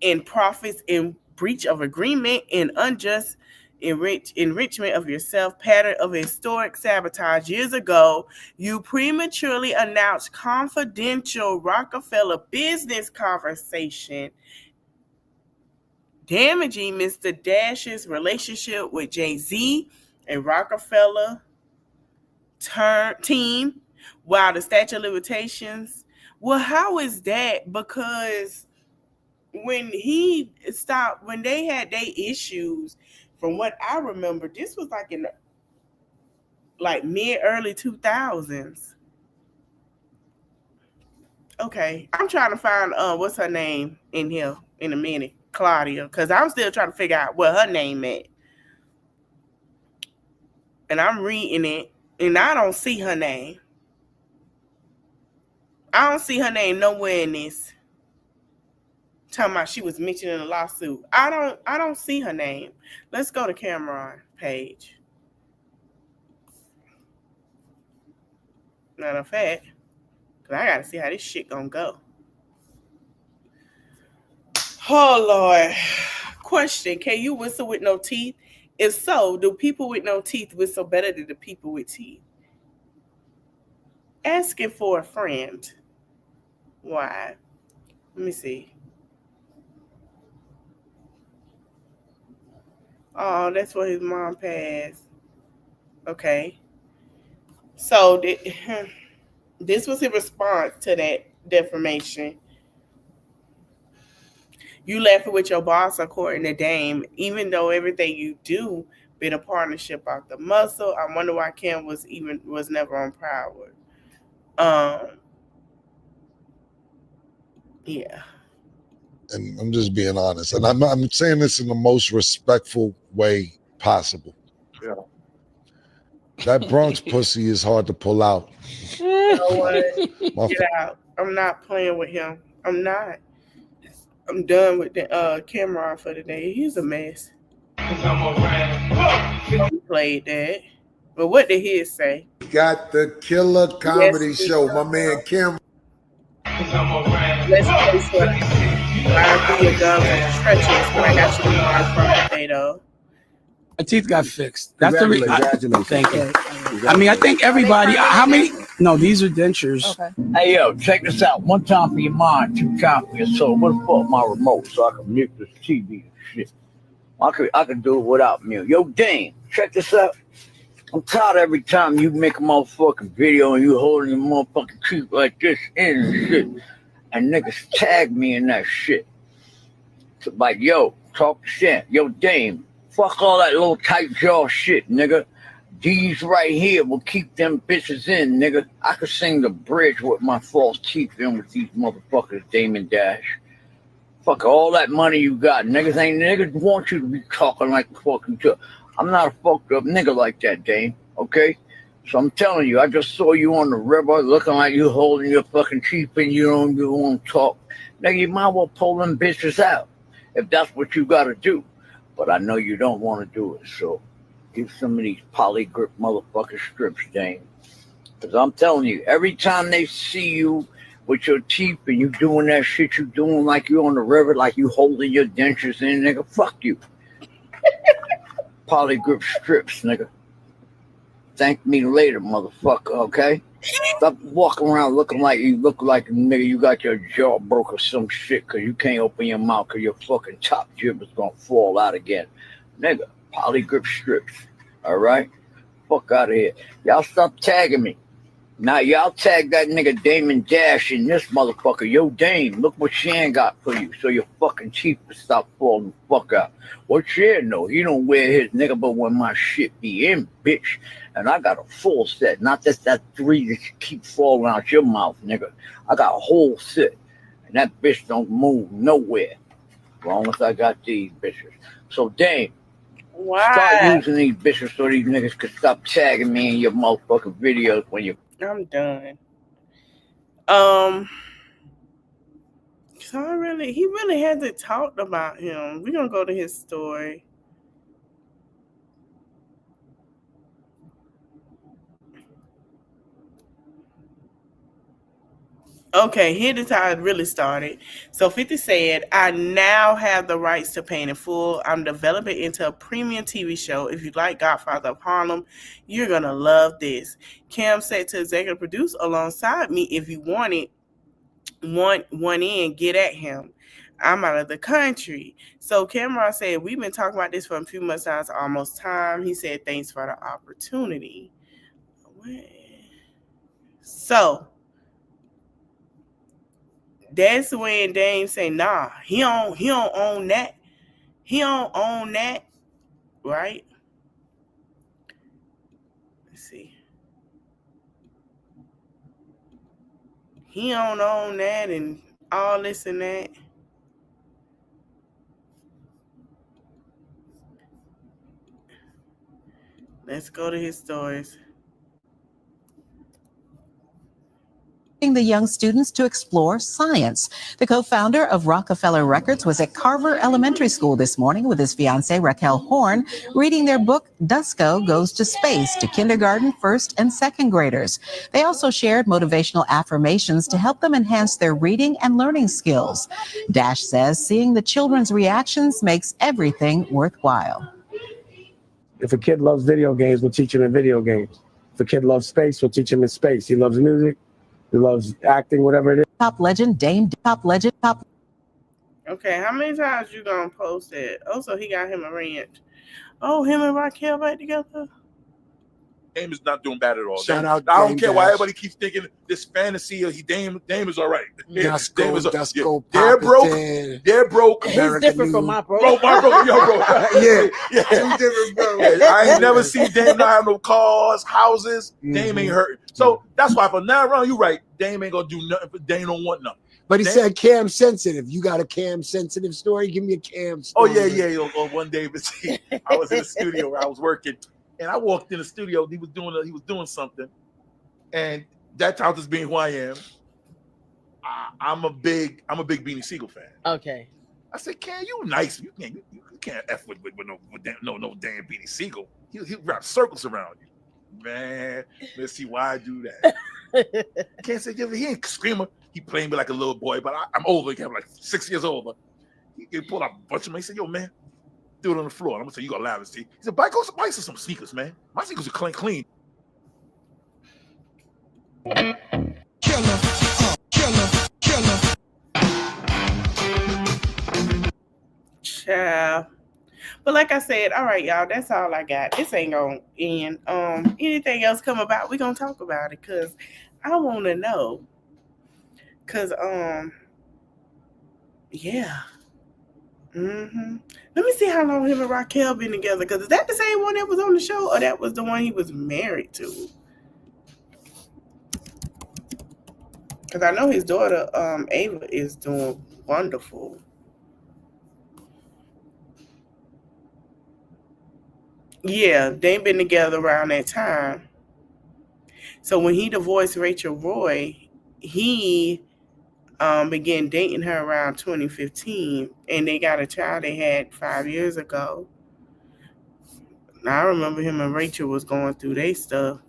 and profits in breach of agreement and unjust enrichment of yourself, pattern of historic sabotage. Years ago, you prematurely announced confidential Rockefeller business conversation, damaging Mr. Dash's relationship with Jay-Z and Rockefeller team, while the statute of limitations. Well, how is that? Because when they had their issues, from what I remember, this was like in mid-early 2000s. Okay, I'm trying to find what's her name in here in a minute, Claudia, because I'm still trying to figure out what her name is. And I'm reading it, and I don't see her name. I don't see her name nowhere in this. Talking about she was mentioned in a lawsuit. I don't see her name. Let's go to Camron page. Matter of fact, because I gotta see how this shit gonna go. Oh Lord. Question: can you whistle with no teeth? If so, do people with no teeth whistle better than the people with teeth? Asking for a friend. Why? Let me see. Oh, that's what his mom passed. Okay. So This was his response to that defamation. You left it with your boss, according to Dame. Even though everything you do been a partnership out the muscle, I wonder why Cam was never on Proudwood. Yeah. And I'm just being honest, and I'm saying this in the most respectful way possible. Yeah. That Bronx pussy is hard to pull out. You know what? Get out. I'm not playing with him. I'm not. I'm done with the Camron for today. He's a mess. He played that. But what did he say? Got the killer comedy show. My man Camron. Let's play some. Ride through your gums and treacherous, but I got you tomorrow Friday though. My teeth got fixed. That's the reason. Congratulations. Thank you. I mean, I think everybody. How many? No, these are dentures. Okay. Hey, yo, check this out. One time for your mind, two times for your soul. What the fuck, my remote, so I can mute this TV and shit. I could do it without mute. Yo, Dane, check this out. I'm tired every time you make a motherfucking video and you holding your motherfucking teeth like this in and shit. And niggas tag me in that shit. So like, yo, talk shit. Yo, Dame, fuck all that little tight jaw shit, nigga. These right here will keep them bitches in, nigga. I could sing the bridge with my false teeth in with these motherfuckers, Damon Dash. Fuck all that money you got. Niggas want you to be talking like fucking shit. I'm not a fucked up nigga like that, Dame, okay? So I'm telling you, I just saw you on the river looking like you holding your fucking teeth and you don't want to talk. Nigga, you might well pull them bitches out if that's what you got to do. But I know you don't want to do it, so give some of these polygrip motherfucking strips, Dame. Because I'm telling you, every time they see you with your teeth and you doing that shit you doing like you on the river, like you holding your dentures in, nigga, fuck you. Polygrip strips, nigga. Thank me later, motherfucker, okay? Stop walking around looking like you look like a nigga you got your jaw broke or some shit because you can't open your mouth because your fucking top jib is gonna fall out again. Nigga, polygrip strips, all right? Fuck out of here. Y'all stop tagging me. Now y'all tag that nigga Damon Dash in this motherfucker. Yo, Dame, look what Shan got for you so your fucking teeth will stop falling the fuck out. What Shan know? He don't wear his nigga but when my shit be in, bitch. And I got a full set, not just that 3 that you keep falling out your mouth, nigga. I got a whole set. And that bitch don't move nowhere. As long as I got these bitches. So, Dame, start using these bitches so these niggas can stop tagging me in your motherfucking videos when you... I'm done. So he really hasn't talked about him. We're gonna go to his story. Okay, here's how it really started. So 50 said, I now have the rights to Pain in Full. I'm developing into a premium TV show. If you like Godfather of Harlem, you're going to love this. Cam said to executive produce alongside me, if you want it, one in, get at him. I'm out of the country. So Camron said, we've been talking about this for a few months now. It's almost time. He said, thanks for the opportunity. So that's when Dame say, nah, he don't own that. He don't own that, right? Let's see. He don't own that and all this and that. Let's go to his stories. The young students to explore science. The co-founder of Rockefeller Records was at Carver Elementary School this morning with his fiancée Raquel Horn, reading their book Dusko Goes to Space to kindergarten, first and second graders. They also shared motivational affirmations to help them enhance their reading and learning skills. Dash says seeing the children's reactions makes everything worthwhile. If a kid loves video games, we'll teach him in video games. If a kid loves space, we'll teach him in space. He loves music. He loves acting, whatever it is. Top legend, Dame, top legend, top. Okay, how many times you gonna post it? Oh, so he got him a ranch. Oh, him and Raquel back together? Dame is not doing bad at all. Shout Dame, out I don't Dame care why Dash. everybody keeps thinking this fantasy of Dame is all right. Dusko, Dusko, They're broke. Papa They're broke. He's different from my bro. My bro, yo, bro. Yeah, yeah. two different bros. Yeah, I ain't never seen Dame not have no cars, houses. Dame ain't hurting. So that's why from now on, you right. Dame ain't gonna do nothing. But Dame don't want nothing. But he Dame, said Cam sensitive. You got a Cam sensitive story? Give me a Cam oh story. yeah. On one day, I was in the studio where I was working, and I walked in the studio. He was doing something, and that tells us being who I am. I'm a big Beanie Siegel fan. Okay. I said, "Can you nice? You can't f with no damn Beanie Siegel. He'll wrap circles around you, man. Let's see why I do that. Can't say he ain't screamer. He playing me like a little boy, but I'm older. I'm like 6 years older. He pulled out a bunch of me. He said, "Yo, man, do it on the floor." I'm gonna say, "You gonna laugh and see." He said, "Buy some sneakers, man. My sneakers are clean." Child. But like I said, all right, y'all, that's all I got. This ain't gonna end. Anything else come about, we gonna talk about it, because I wanna know. Cause yeah. Let me see how long him and Raquel been together. Cause is that the same one that was on the show, or that was the one he was married to? Cause I know his daughter, Ava, is doing wonderful. Yeah, they been together around that time. So when he divorced Rachel Roy, he began dating her around 2015, and they got a child they had 5 years ago. Now, I remember him and Rachel was going through their stuff.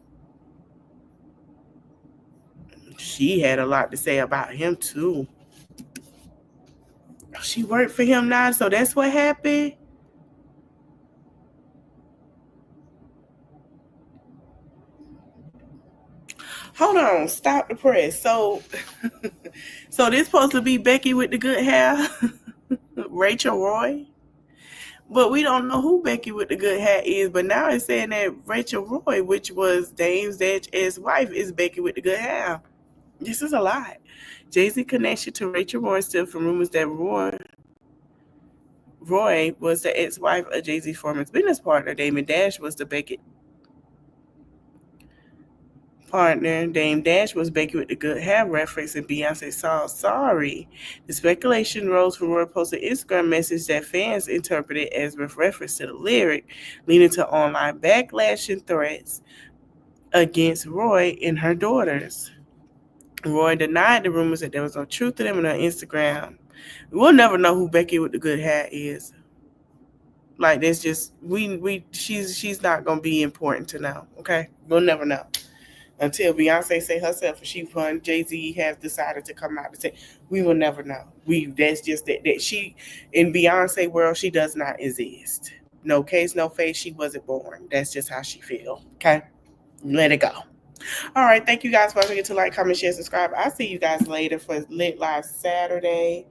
She had a lot to say about him too. She worked for him now, so that's what happened. Hold on, stop the press. So this supposed to be Becky with the good hair, Rachel Roy, but we don't know who Becky with the good hair is. But now it's saying that Rachel Roy, which was Dame's ex-wife, is Becky with the good hair. This is a lot. Jay-Z connection to Rachel Roy still from rumors that Roy was the ex-wife of Jay-Z's former business partner. Dame Dash was the Becky partner. Dame Dash was Becky with the good hair reference, and Beyonce saw sorry. The speculation rose from Roy posted Instagram message that fans interpreted as with reference to the lyric, leading to online backlash and threats against Roy and her daughters. Roy denied the rumors that there was no truth to them on her Instagram. We'll never know who Becky with the good hair is. Like, that's just she's not gonna be important to know. Okay, we'll never know until Beyonce say herself, and she fun. Jay-Z has decided to come out and say, we will never know. That's just that she in Beyonce world, she does not exist. No case, no face. She wasn't born. That's just how she feel. Okay, let it go. All right, thank you guys for forget to like, comment, share, subscribe. I'll see you guys later for Lit Live Saturday.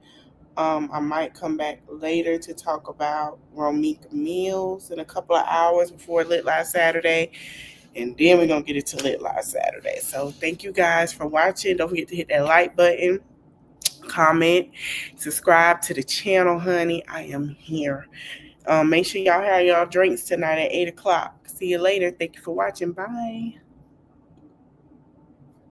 I might come back later to talk about Romika Mills in a couple of hours before Lit Live Saturday. And then we're going to get it to Lit Live Saturday. So thank you guys for watching. Don't forget to hit that like button, comment, subscribe to the channel, honey. I am here. Make sure y'all have y'all drinks tonight at 8 o'clock. See you later. Thank you for watching. Bye.